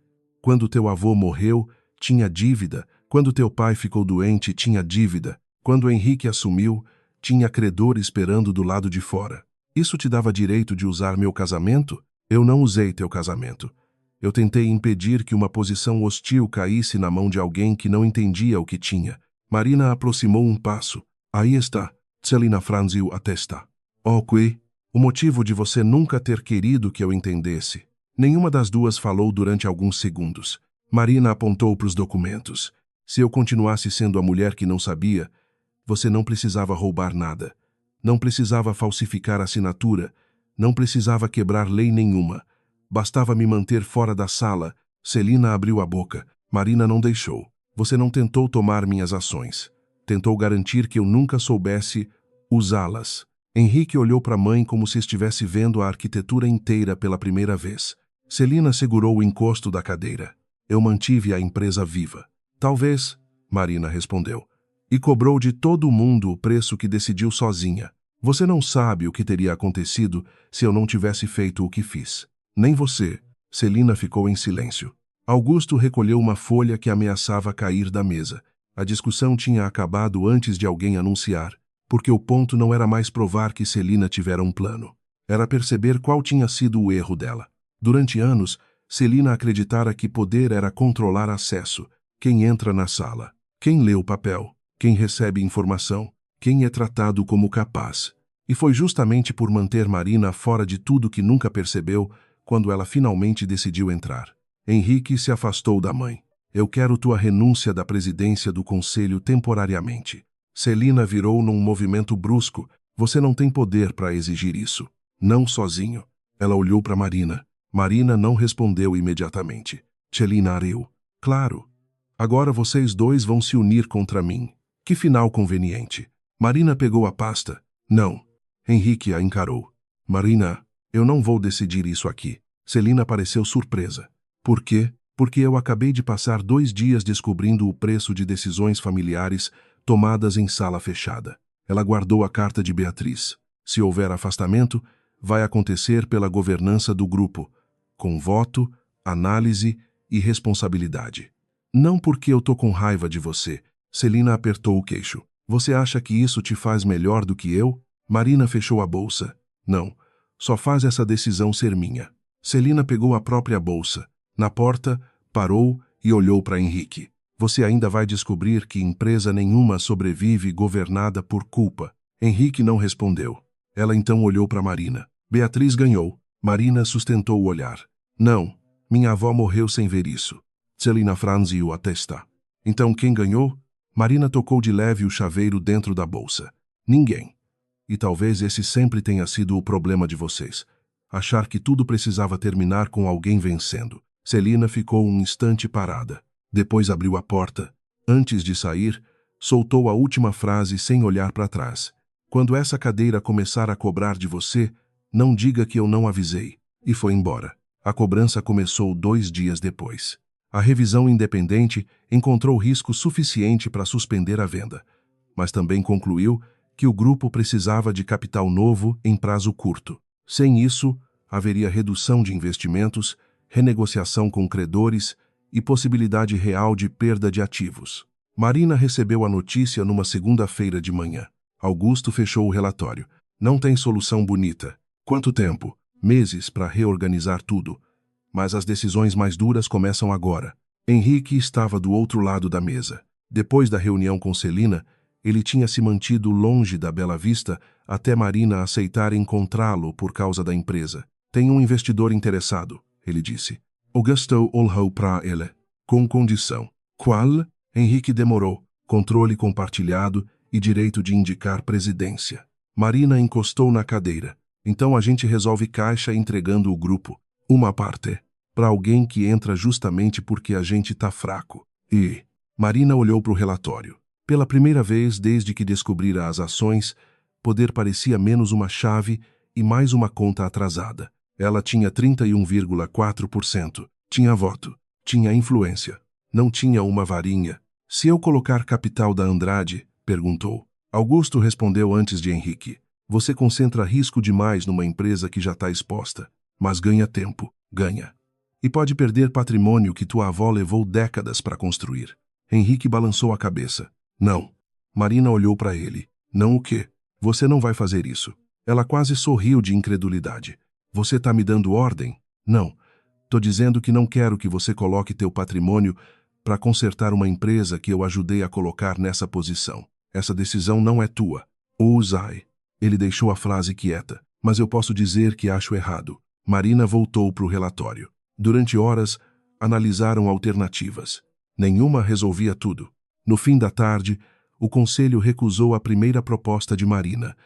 Quando teu avô morreu, tinha dívida. Quando teu pai ficou doente, tinha dívida. Quando Henrique assumiu, tinha credor esperando do lado de fora. Isso te dava direito de usar meu casamento? Eu não usei teu casamento. Eu tentei impedir que uma posição hostil caísse na mão de alguém que não entendia o que tinha. Marina aproximou um passo. Aí está. Celina franziu a testa. Ok. O motivo de você nunca ter querido que eu entendesse. Nenhuma das duas falou durante alguns segundos. Marina apontou para os documentos. Se eu continuasse sendo a mulher que não sabia, você não precisava roubar nada. Não precisava falsificar a assinatura. Não precisava quebrar lei nenhuma. Bastava me manter fora da sala. Celina abriu a boca. Marina não deixou. Você não tentou tomar minhas ações. Tentou garantir que eu nunca soubesse usá-las. Henrique olhou para a mãe como se estivesse vendo a arquitetura inteira pela primeira vez. Celina segurou o encosto da cadeira. Eu mantive a empresa viva. Talvez, Marina respondeu. E cobrou de todo mundo o preço que decidiu sozinha. Você não sabe o que teria acontecido se eu não tivesse feito o que fiz. Nem você. Celina ficou em silêncio. Augusto recolheu uma folha que ameaçava cair da mesa. A discussão tinha acabado antes de alguém anunciar. porque o ponto não era mais provar que Celina tivera um plano. Era perceber qual tinha sido o erro dela. Durante anos, Celina acreditara que poder era controlar acesso, quem entra na sala, quem lê o papel, quem recebe informação, quem é tratado como capaz. E foi justamente por manter Marina fora de tudo que nunca percebeu quando ela finalmente decidiu entrar. Henrique se afastou da mãe. Eu quero tua renúncia da presidência do conselho temporariamente. Celina virou num movimento brusco. Você não tem poder para exigir isso. Não sozinho. Ela olhou para Marina. Marina não respondeu imediatamente. Celina riu. Claro. Agora vocês dois vão se unir contra mim. Que final conveniente. Marina pegou a pasta. Não. Henrique a encarou. Marina, eu não vou decidir isso aqui. Celina pareceu surpresa. Por quê? Porque eu acabei de passar 2 dias descobrindo o preço de decisões familiares tomadas em sala fechada. Ela guardou a carta de Beatriz. Se houver afastamento, vai acontecer pela governança do grupo, com voto, análise e responsabilidade. Não porque eu tô com raiva de você. Celina apertou o queixo. Você acha que isso te faz melhor do que eu? Marina fechou a bolsa. Não, só faz essa decisão ser minha. Celina pegou a própria bolsa. Na porta, parou e olhou para Henrique. Você ainda vai descobrir que empresa nenhuma sobrevive governada por culpa. Henrique não respondeu. Ela então olhou para Marina. Beatriz ganhou. Marina sustentou o olhar. Não, minha avó morreu sem ver isso. Celina franziu a testa. Então quem ganhou? Marina tocou de leve o chaveiro dentro da bolsa. Ninguém. E talvez esse sempre tenha sido o problema de vocês. Achar que tudo precisava terminar com alguém vencendo. Celina ficou um instante parada. Depois abriu a porta. Antes de sair, soltou a última frase sem olhar para trás. Quando essa cadeira começar a cobrar de você, não diga que eu não avisei. E foi embora. A cobrança começou 2 dias depois. A revisão independente encontrou risco suficiente para suspender a venda, mas também concluiu que o grupo precisava de capital novo em prazo curto. Sem isso, haveria redução de investimentos, renegociação com credores e possibilidade real de perda de ativos. Marina recebeu a notícia numa segunda-feira de manhã. Augusto fechou o relatório. Não tem solução bonita. Quanto tempo? Meses para reorganizar tudo. Mas as decisões mais duras começam agora. Henrique estava do outro lado da mesa. Depois da reunião com Celina, ele tinha se mantido longe da Bela Vista até Marina aceitar encontrá-lo por causa da empresa. Tem um investidor interessado, ele disse. Augusto olhou para ele, com condição. Qual? Henrique demorou. Controle compartilhado e direito de indicar presidência. Marina encostou na cadeira. Então a gente resolve caixa entregando o grupo. Uma parte. Para alguém que entra justamente porque a gente tá fraco. E Marina olhou para o relatório. Pela primeira vez desde que descobrira as ações, poder parecia menos uma chave e mais uma conta atrasada. Ela tinha 31,4%. Tinha voto. Tinha influência. Não tinha uma varinha. Se eu colocar capital da Andrade? Perguntou. Augusto respondeu antes de Henrique. Você concentra risco demais numa empresa que já está exposta. Mas ganha tempo. Ganha. E pode perder patrimônio que tua avó levou décadas para construir. Henrique balançou a cabeça. Não. Marina olhou para ele. Não o quê? Você não vai fazer isso. Ela quase sorriu de incredulidade. Você tá me dando ordem? Não. Tô dizendo que não quero que você coloque teu patrimônio para consertar uma empresa que eu ajudei a colocar nessa posição. Essa decisão não é tua. Ousai. Ele deixou a frase quieta. Mas eu posso dizer que acho errado. Marina voltou para o relatório. Durante horas, analisaram alternativas. Nenhuma resolvia tudo. No fim da tarde, o conselho recusou a primeira proposta de Marina,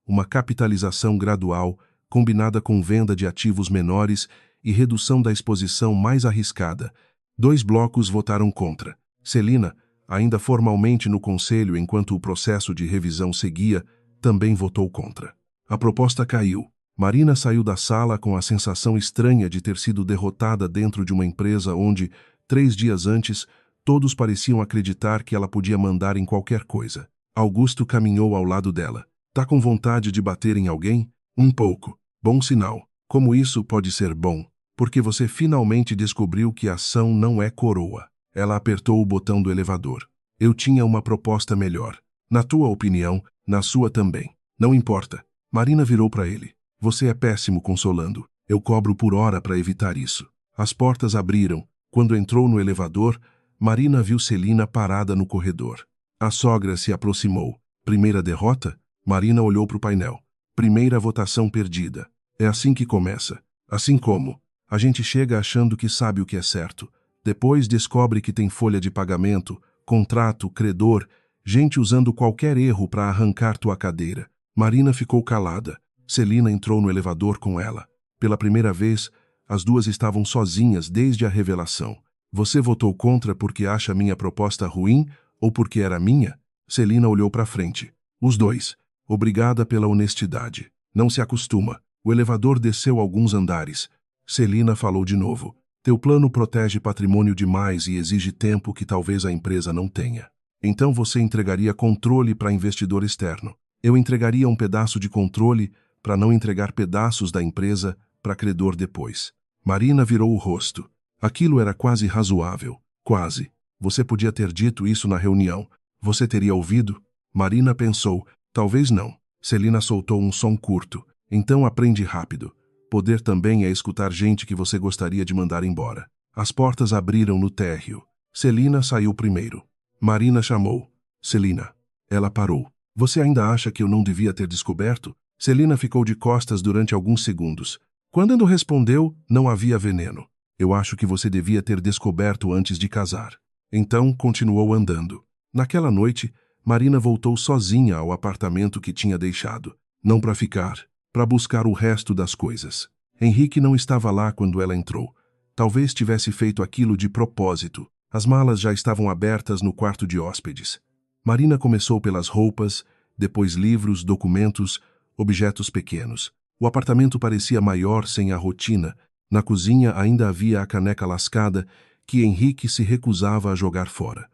uma capitalização gradual, combinada com venda de ativos menores e redução da exposição mais arriscada. 2 blocos votaram contra. Celina, ainda formalmente no conselho enquanto o processo de revisão seguia, também votou contra. A proposta caiu. Marina saiu da sala com a sensação estranha de ter sido derrotada dentro de uma empresa onde, 3 dias antes, todos pareciam acreditar que ela podia mandar em qualquer coisa. Augusto caminhou ao lado dela. Tá com vontade de bater em alguém? Um pouco. Bom sinal. Como isso pode ser bom? Porque você finalmente descobriu que a ação não é coroa. Ela apertou o botão do elevador. Eu tinha uma proposta melhor. Na tua opinião, Na sua também. Não importa. Marina virou para ele. Você é péssimo consolando. Eu cobro por hora para evitar isso. As portas abriram. Quando entrou no elevador, Marina viu Celina parada no corredor. A sogra se aproximou. Primeira derrota? Marina olhou para o painel. Primeira votação perdida. É assim que começa. Assim como a gente chega achando que sabe o que é certo. Depois descobre que tem folha de pagamento, contrato, credor, gente usando qualquer erro para arrancar tua cadeira. Marina ficou calada. Celina entrou no elevador com ela. Pela primeira vez, as duas estavam sozinhas desde a revelação. Você votou contra porque acha minha proposta ruim ou porque era minha? Celina olhou para frente. Os dois. Obrigada pela honestidade. Não se acostuma. O elevador desceu alguns andares. Celina falou de novo. Teu plano protege patrimônio demais e exige tempo que talvez a empresa não tenha. Então você entregaria controle para investidor externo. Eu entregaria um pedaço de controle para não entregar pedaços da empresa para credor depois. Marina virou o rosto. Aquilo era quase razoável. Quase. Você podia ter dito isso na reunião. Você teria ouvido? Marina pensou. Talvez não. Celina soltou um som curto. Então aprende rápido. Poder também é escutar gente que você gostaria de mandar embora. As portas abriram no térreo. Celina saiu primeiro. Marina chamou. Celina. Ela parou. Você ainda acha que eu não devia ter descoberto? Celina ficou de costas durante alguns segundos. Quando respondeu, não havia veneno. Eu acho que você devia ter descoberto antes de casar. Então, continuou andando. Naquela noite, Marina voltou sozinha ao apartamento que tinha deixado. Não para ficar, para buscar o resto das coisas. Henrique não estava lá quando ela entrou. Talvez tivesse feito aquilo de propósito. As malas já estavam abertas no quarto de hóspedes. Marina começou pelas roupas, depois livros, documentos, objetos pequenos. O apartamento parecia maior sem a rotina. Na cozinha ainda havia a caneca lascada que Henrique se recusava a jogar fora.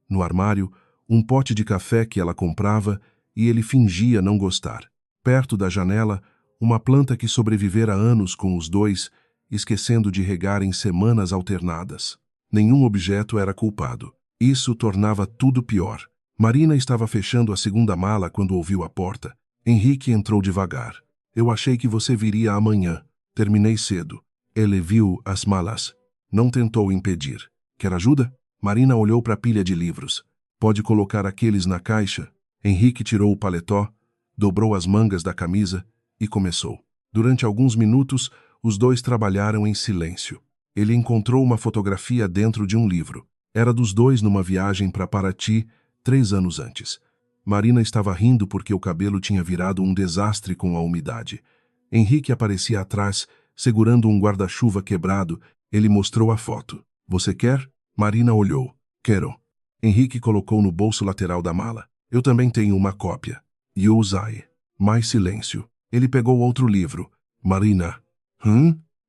No armário, um pote de café que ela comprava e ele fingia não gostar. Perto da janela, uma planta que sobrevivera anos com os dois, esquecendo de regar em semanas alternadas. Nenhum objeto era culpado. Isso tornava tudo pior. Marina estava fechando a segunda mala quando ouviu a porta. Henrique entrou devagar. Eu achei que você viria amanhã. Terminei cedo. Ele viu as malas. Não tentou impedir. Quer ajuda? Marina olhou para a pilha de livros. Pode colocar aqueles na caixa? Henrique tirou o paletó, dobrou as mangas da camisa e começou. Durante alguns minutos, os dois trabalharam em silêncio. Ele encontrou uma fotografia dentro de um livro. Era dos dois numa viagem para Paraty, 3 anos antes. Marina estava rindo porque o cabelo tinha virado um desastre com a umidade. Henrique aparecia atrás, segurando um guarda-chuva quebrado. Ele mostrou a foto. Você quer? Marina olhou. Quero. Henrique colocou no bolso lateral da mala. Eu também tenho uma cópia. Yuzai. Mais silêncio. Ele pegou outro livro. Marina.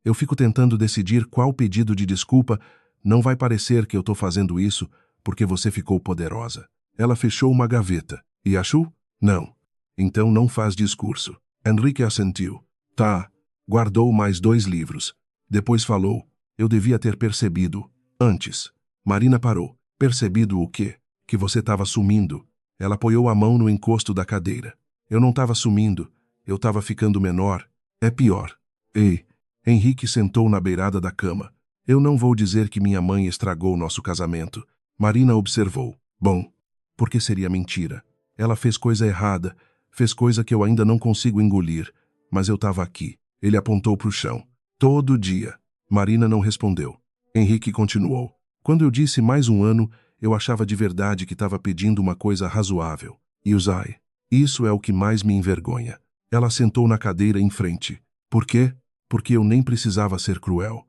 Eu fico tentando decidir qual pedido de desculpa. Não vai parecer que eu estou fazendo isso porque você ficou poderosa. Ela fechou uma gaveta. E achou? Não. Então não faz discurso. Henrique assentiu. Tá. Guardou mais 2 livros. Depois falou. Eu devia ter percebido. Antes. Marina parou. Percebido o quê? Que você estava sumindo. Ela apoiou a mão no encosto da cadeira. Eu não estava sumindo. Eu estava ficando menor. É pior. Ei. Henrique sentou na beirada da cama. Eu não vou dizer que minha mãe estragou nosso casamento. Marina observou. Bom, porque seria mentira. Ela fez coisa errada. Fez coisa que eu ainda não consigo engolir. Mas eu estava aqui. Ele apontou para o chão. Todo dia. Marina não respondeu. Henrique continuou. Quando eu disse mais 1 ano, eu achava de verdade que estava pedindo uma coisa razoável. Yuzai. Isso é o que mais me envergonha. Ela sentou na cadeira em frente. Por quê? Porque eu nem precisava ser cruel.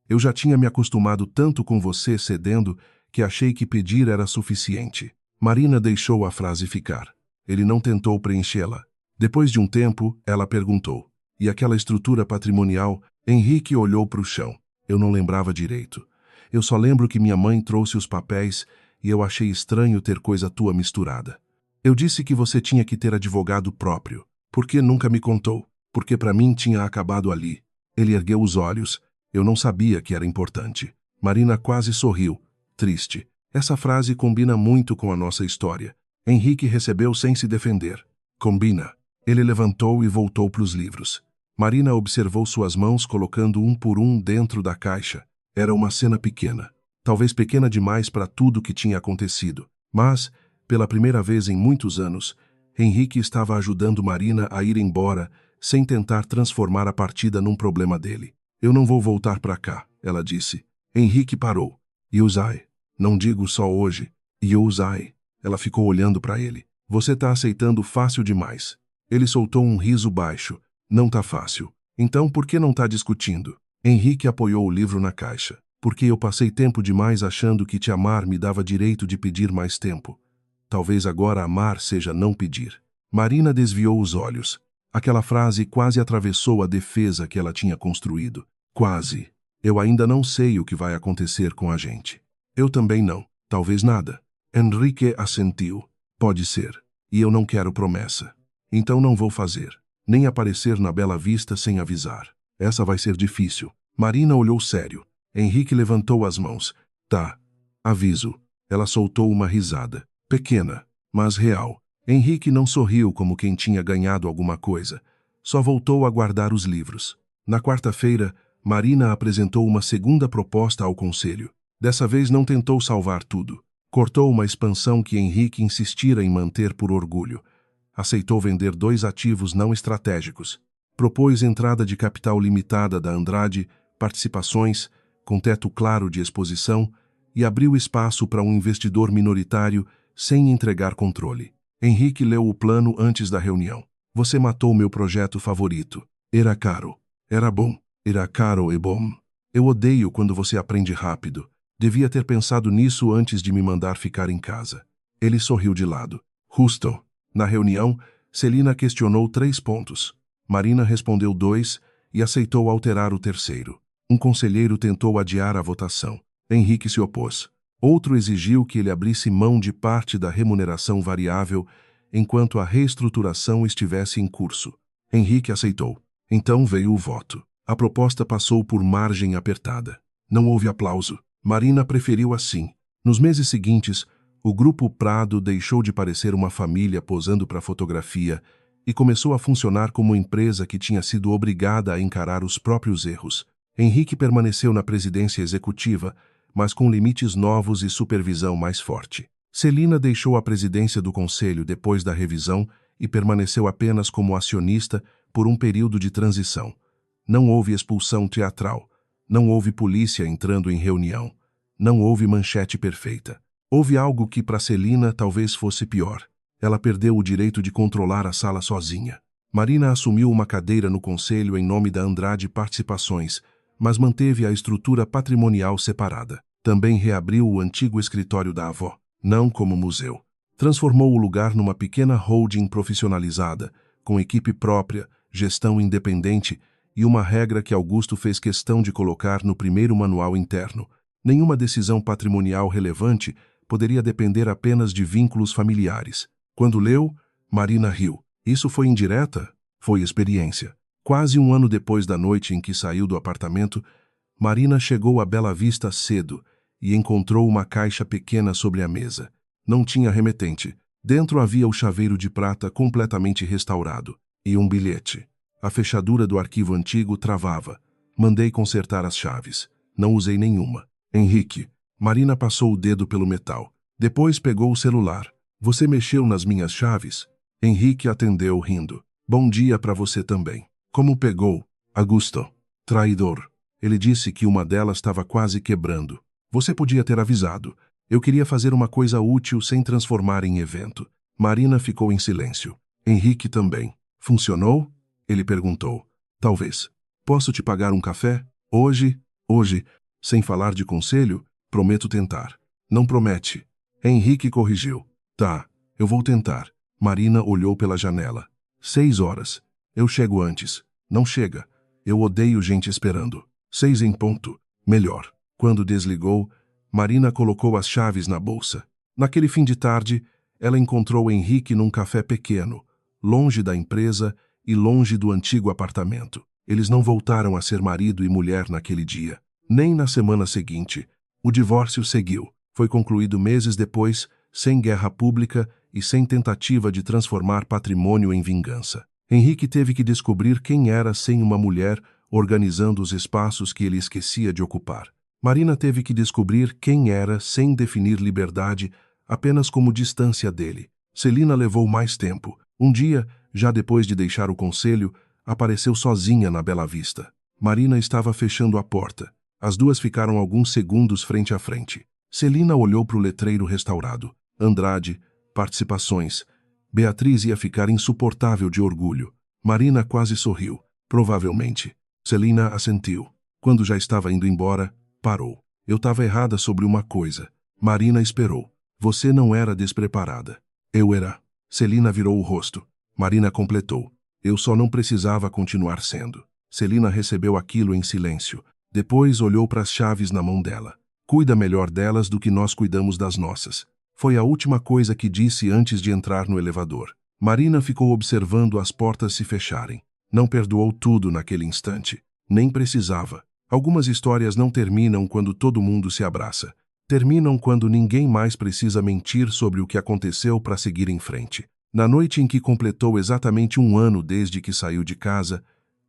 Eu já tinha me acostumado tanto com você cedendo que achei que pedir era suficiente. Marina deixou a frase ficar. Ele não tentou preenchê-la. Depois de um tempo, ela perguntou. E aquela estrutura patrimonial? Henrique olhou para o chão. Eu não lembrava direito. Eu só lembro que minha mãe trouxe os papéis e eu achei estranho ter coisa tua misturada. Eu disse que você tinha que ter advogado próprio. Por que nunca me contou? Porque para mim tinha acabado ali. Ele ergueu os olhos. Eu não sabia que era importante. Marina quase sorriu. Triste. Essa frase combina muito com a nossa história. Henrique recebeu sem se defender. Combina. Ele levantou e voltou para os livros. Marina observou suas mãos colocando um por um dentro da caixa. Era uma cena pequena. Talvez pequena demais para tudo que tinha acontecido. Mas, pela primeira vez em muitos anos, Henrique estava ajudando Marina a ir embora sem tentar transformar a partida num problema dele. Eu não vou voltar para cá, ela disse. Henrique parou. Yuzai. Não digo só hoje. Yuzai. Ela ficou olhando para ele. Você está aceitando fácil demais. Ele soltou um riso baixo. Não tá fácil. Então por que não tá discutindo? Henrique apoiou o livro na caixa. Porque eu passei tempo demais achando que te amar me dava direito de pedir mais tempo. Talvez agora amar seja não pedir. Marina desviou os olhos. Aquela frase quase atravessou a defesa que ela tinha construído. Quase. Eu ainda não sei o que vai acontecer com a gente. Eu também não. Talvez nada. Henrique assentiu. Pode ser. E eu não quero promessa. Então não vou fazer. Nem aparecer na Bela Vista sem avisar. Essa vai ser difícil. Marina olhou sério. Henrique levantou as mãos. Tá. Aviso. Ela soltou uma risada. Pequena, mas real. Henrique não sorriu como quem tinha ganhado alguma coisa. Só voltou a guardar os livros. Na quarta-feira, Marina apresentou uma segunda proposta ao conselho. Dessa vez não tentou salvar tudo. Cortou uma expansão que Henrique insistira em manter por orgulho. Aceitou vender 2 ativos não estratégicos. Propôs entrada de capital limitada da Andrade, participações, com teto claro de exposição, e abriu espaço para um investidor minoritário sem entregar controle. Henrique leu o plano antes da reunião. Você matou meu projeto favorito. Era caro. Era bom. Era caro e bom. Eu odeio quando você aprende rápido. Devia ter pensado nisso antes de me mandar ficar em casa. Ele sorriu de lado. Houston. Na reunião, Celina questionou 3 pontos. Marina respondeu 2 e aceitou alterar o terceiro. Um conselheiro tentou adiar a votação. Henrique se opôs. Outro exigiu que ele abrisse mão de parte da remuneração variável enquanto a reestruturação estivesse em curso. Henrique aceitou. Então veio o voto. A proposta passou por margem apertada. Não houve aplauso. Marina preferiu assim. Nos meses seguintes, o Grupo Prado deixou de parecer uma família posando para fotografia e começou a funcionar como empresa que tinha sido obrigada a encarar os próprios erros. Henrique permaneceu na presidência executiva, mas com limites novos e supervisão mais forte. Celina deixou a presidência do conselho depois da revisão e permaneceu apenas como acionista por um período de transição. Não houve expulsão teatral. Não houve polícia entrando em reunião. Não houve manchete perfeita. Houve algo que para Celina talvez fosse pior. Ela perdeu o direito de controlar a sala sozinha. Marina assumiu uma cadeira no conselho em nome da Andrade Participações, mas manteve a estrutura patrimonial separada. Também reabriu o antigo escritório da avó, não como museu. Transformou o lugar numa pequena holding profissionalizada, com equipe própria, gestão independente e uma regra que Augusto fez questão de colocar no primeiro manual interno. Nenhuma decisão patrimonial relevante poderia depender apenas de vínculos familiares. Quando leu, Marina riu. Isso foi indireta? Foi experiência. Quase um ano depois da noite em que saiu do apartamento, Marina chegou a Bela Vista cedo e encontrou uma caixa pequena sobre a mesa. Não tinha remetente. Dentro havia o chaveiro de prata completamente restaurado e um bilhete. A fechadura do arquivo antigo travava. Mandei consertar as chaves. Não usei nenhuma. Henrique. Marina passou o dedo pelo metal. Depois pegou o celular. Você mexeu nas minhas chaves? Henrique atendeu rindo. Bom dia para você também. Como pegou? Augusto. Traidor. Ele disse que uma delas estava quase quebrando. Você podia ter avisado. Eu queria fazer uma coisa útil sem transformar em evento. Marina ficou em silêncio. Henrique também. Funcionou? Ele perguntou. Talvez. Posso te pagar um café? Hoje? Hoje. Sem falar de conselho? Prometo tentar. Não promete. Henrique corrigiu. Tá, eu vou tentar. Marina olhou pela janela. 6 horas. Eu chego antes. Não chega. Eu odeio gente esperando. 6 em ponto. Melhor. Quando desligou, Marina colocou as chaves na bolsa. Naquele fim de tarde, ela encontrou Henrique num café pequeno, longe da empresa e longe do antigo apartamento. Eles não voltaram a ser marido e mulher naquele dia. Nem na semana seguinte. O divórcio seguiu. Foi concluído meses depois, sem guerra pública e sem tentativa de transformar patrimônio em vingança. Henrique teve que descobrir quem era sem uma mulher organizando os espaços que ele esquecia de ocupar. Marina teve que descobrir quem era sem definir liberdade apenas como distância dele. Celina levou mais tempo. Um dia, já depois de deixar o conselho, apareceu sozinha na Bela Vista. Marina estava fechando a porta. As duas ficaram alguns segundos frente a frente. Celina olhou para o letreiro restaurado. Andrade, participações. Beatriz ia ficar insuportável de orgulho. Marina quase sorriu. Provavelmente. Celina assentiu. Quando já estava indo embora, parou. Eu estava errada sobre uma coisa. Marina esperou. Você não era despreparada. Eu era. Celina virou o rosto. Marina completou. Eu só não precisava continuar sendo. Celina recebeu aquilo em silêncio. Depois olhou para as chaves na mão dela. Cuida melhor delas do que nós cuidamos das nossas. Foi a última coisa que disse antes de entrar no elevador. Marina ficou observando as portas se fecharem. Não perdoou tudo naquele instante. Nem precisava. Algumas histórias não terminam quando todo mundo se abraça. Terminam quando ninguém mais precisa mentir sobre o que aconteceu para seguir em frente. Na noite em que completou exatamente 1 ano desde que saiu de casa,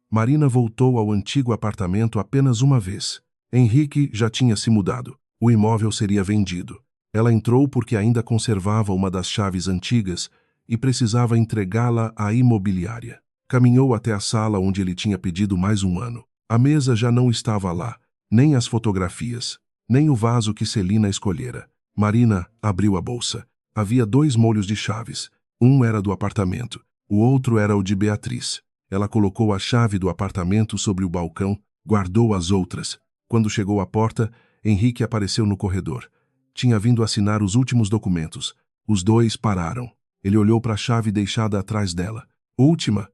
Marina voltou ao antigo apartamento apenas uma vez. Henrique já tinha se mudado. O imóvel seria vendido. Ela entrou porque ainda conservava uma das chaves antigas e precisava entregá-la à imobiliária. Caminhou até a sala onde ele tinha pedido mais 1 ano. A mesa já não estava lá, nem as fotografias, nem o vaso que Celina escolhera. Marina abriu a bolsa. Havia 2 molhos de chaves. Um era do apartamento, o outro era o de Beatriz. Ela colocou a chave do apartamento sobre o balcão, guardou as outras. Quando chegou à porta, Henrique apareceu no corredor. Tinha vindo assinar os últimos documentos. Os dois pararam. Ele olhou para a chave deixada atrás dela. Última.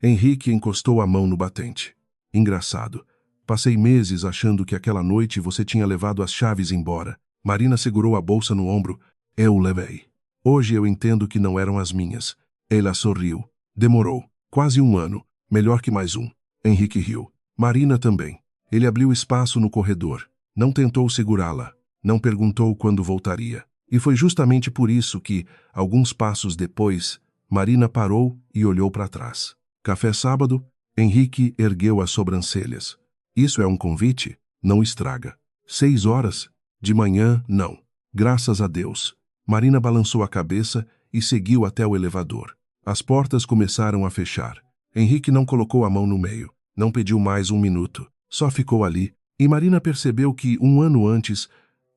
Henrique encostou a mão no batente. Engraçado. Passei meses achando que aquela noite você tinha levado as chaves embora. Marina segurou a bolsa no ombro. Eu levei. Hoje eu entendo que não eram as minhas. Ela sorriu. Demorou. Quase 1 ano. Melhor que mais um. Henrique riu. Marina também. Ele abriu espaço no corredor. Não tentou segurá-la. Não perguntou quando voltaria. E foi justamente por isso que, alguns passos depois, Marina parou e olhou para trás. Café sábado? Henrique ergueu as sobrancelhas. Isso é um convite? Não estraga. 6 horas? De manhã, não. Graças a Deus. Marina balançou a cabeça e seguiu até o elevador. As portas começaram a fechar. Henrique não colocou a mão no meio. Não pediu mais 1 minuto. Só ficou ali. E Marina percebeu que, 1 ano antes,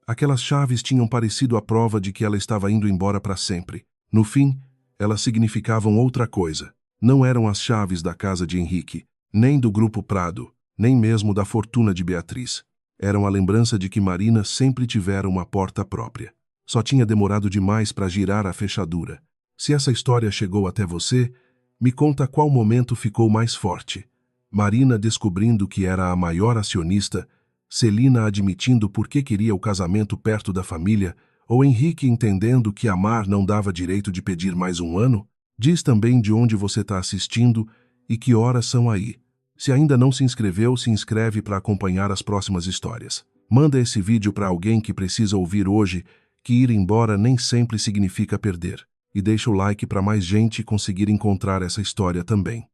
aquelas chaves tinham parecido a prova de que ela estava indo embora para sempre. No fim, elas significavam outra coisa. Não eram as chaves da casa de Henrique, nem do Grupo Prado, nem mesmo da fortuna de Beatriz. Eram a lembrança de que Marina sempre tivera uma porta própria. Só tinha demorado demais para girar a fechadura. Se essa história chegou até você, me conta qual momento ficou mais forte. Marina descobrindo que era a maior acionista, Celina admitindo por que queria o casamento perto da família, ou Henrique entendendo que amar não dava direito de pedir mais 1 ano? Diz também de onde você está assistindo e que horas são aí. Se ainda não se inscreveu, se inscreve para acompanhar as próximas histórias. Manda esse vídeo para alguém que precisa ouvir hoje que ir embora nem sempre significa perder. E deixa o like para mais gente conseguir encontrar essa história também.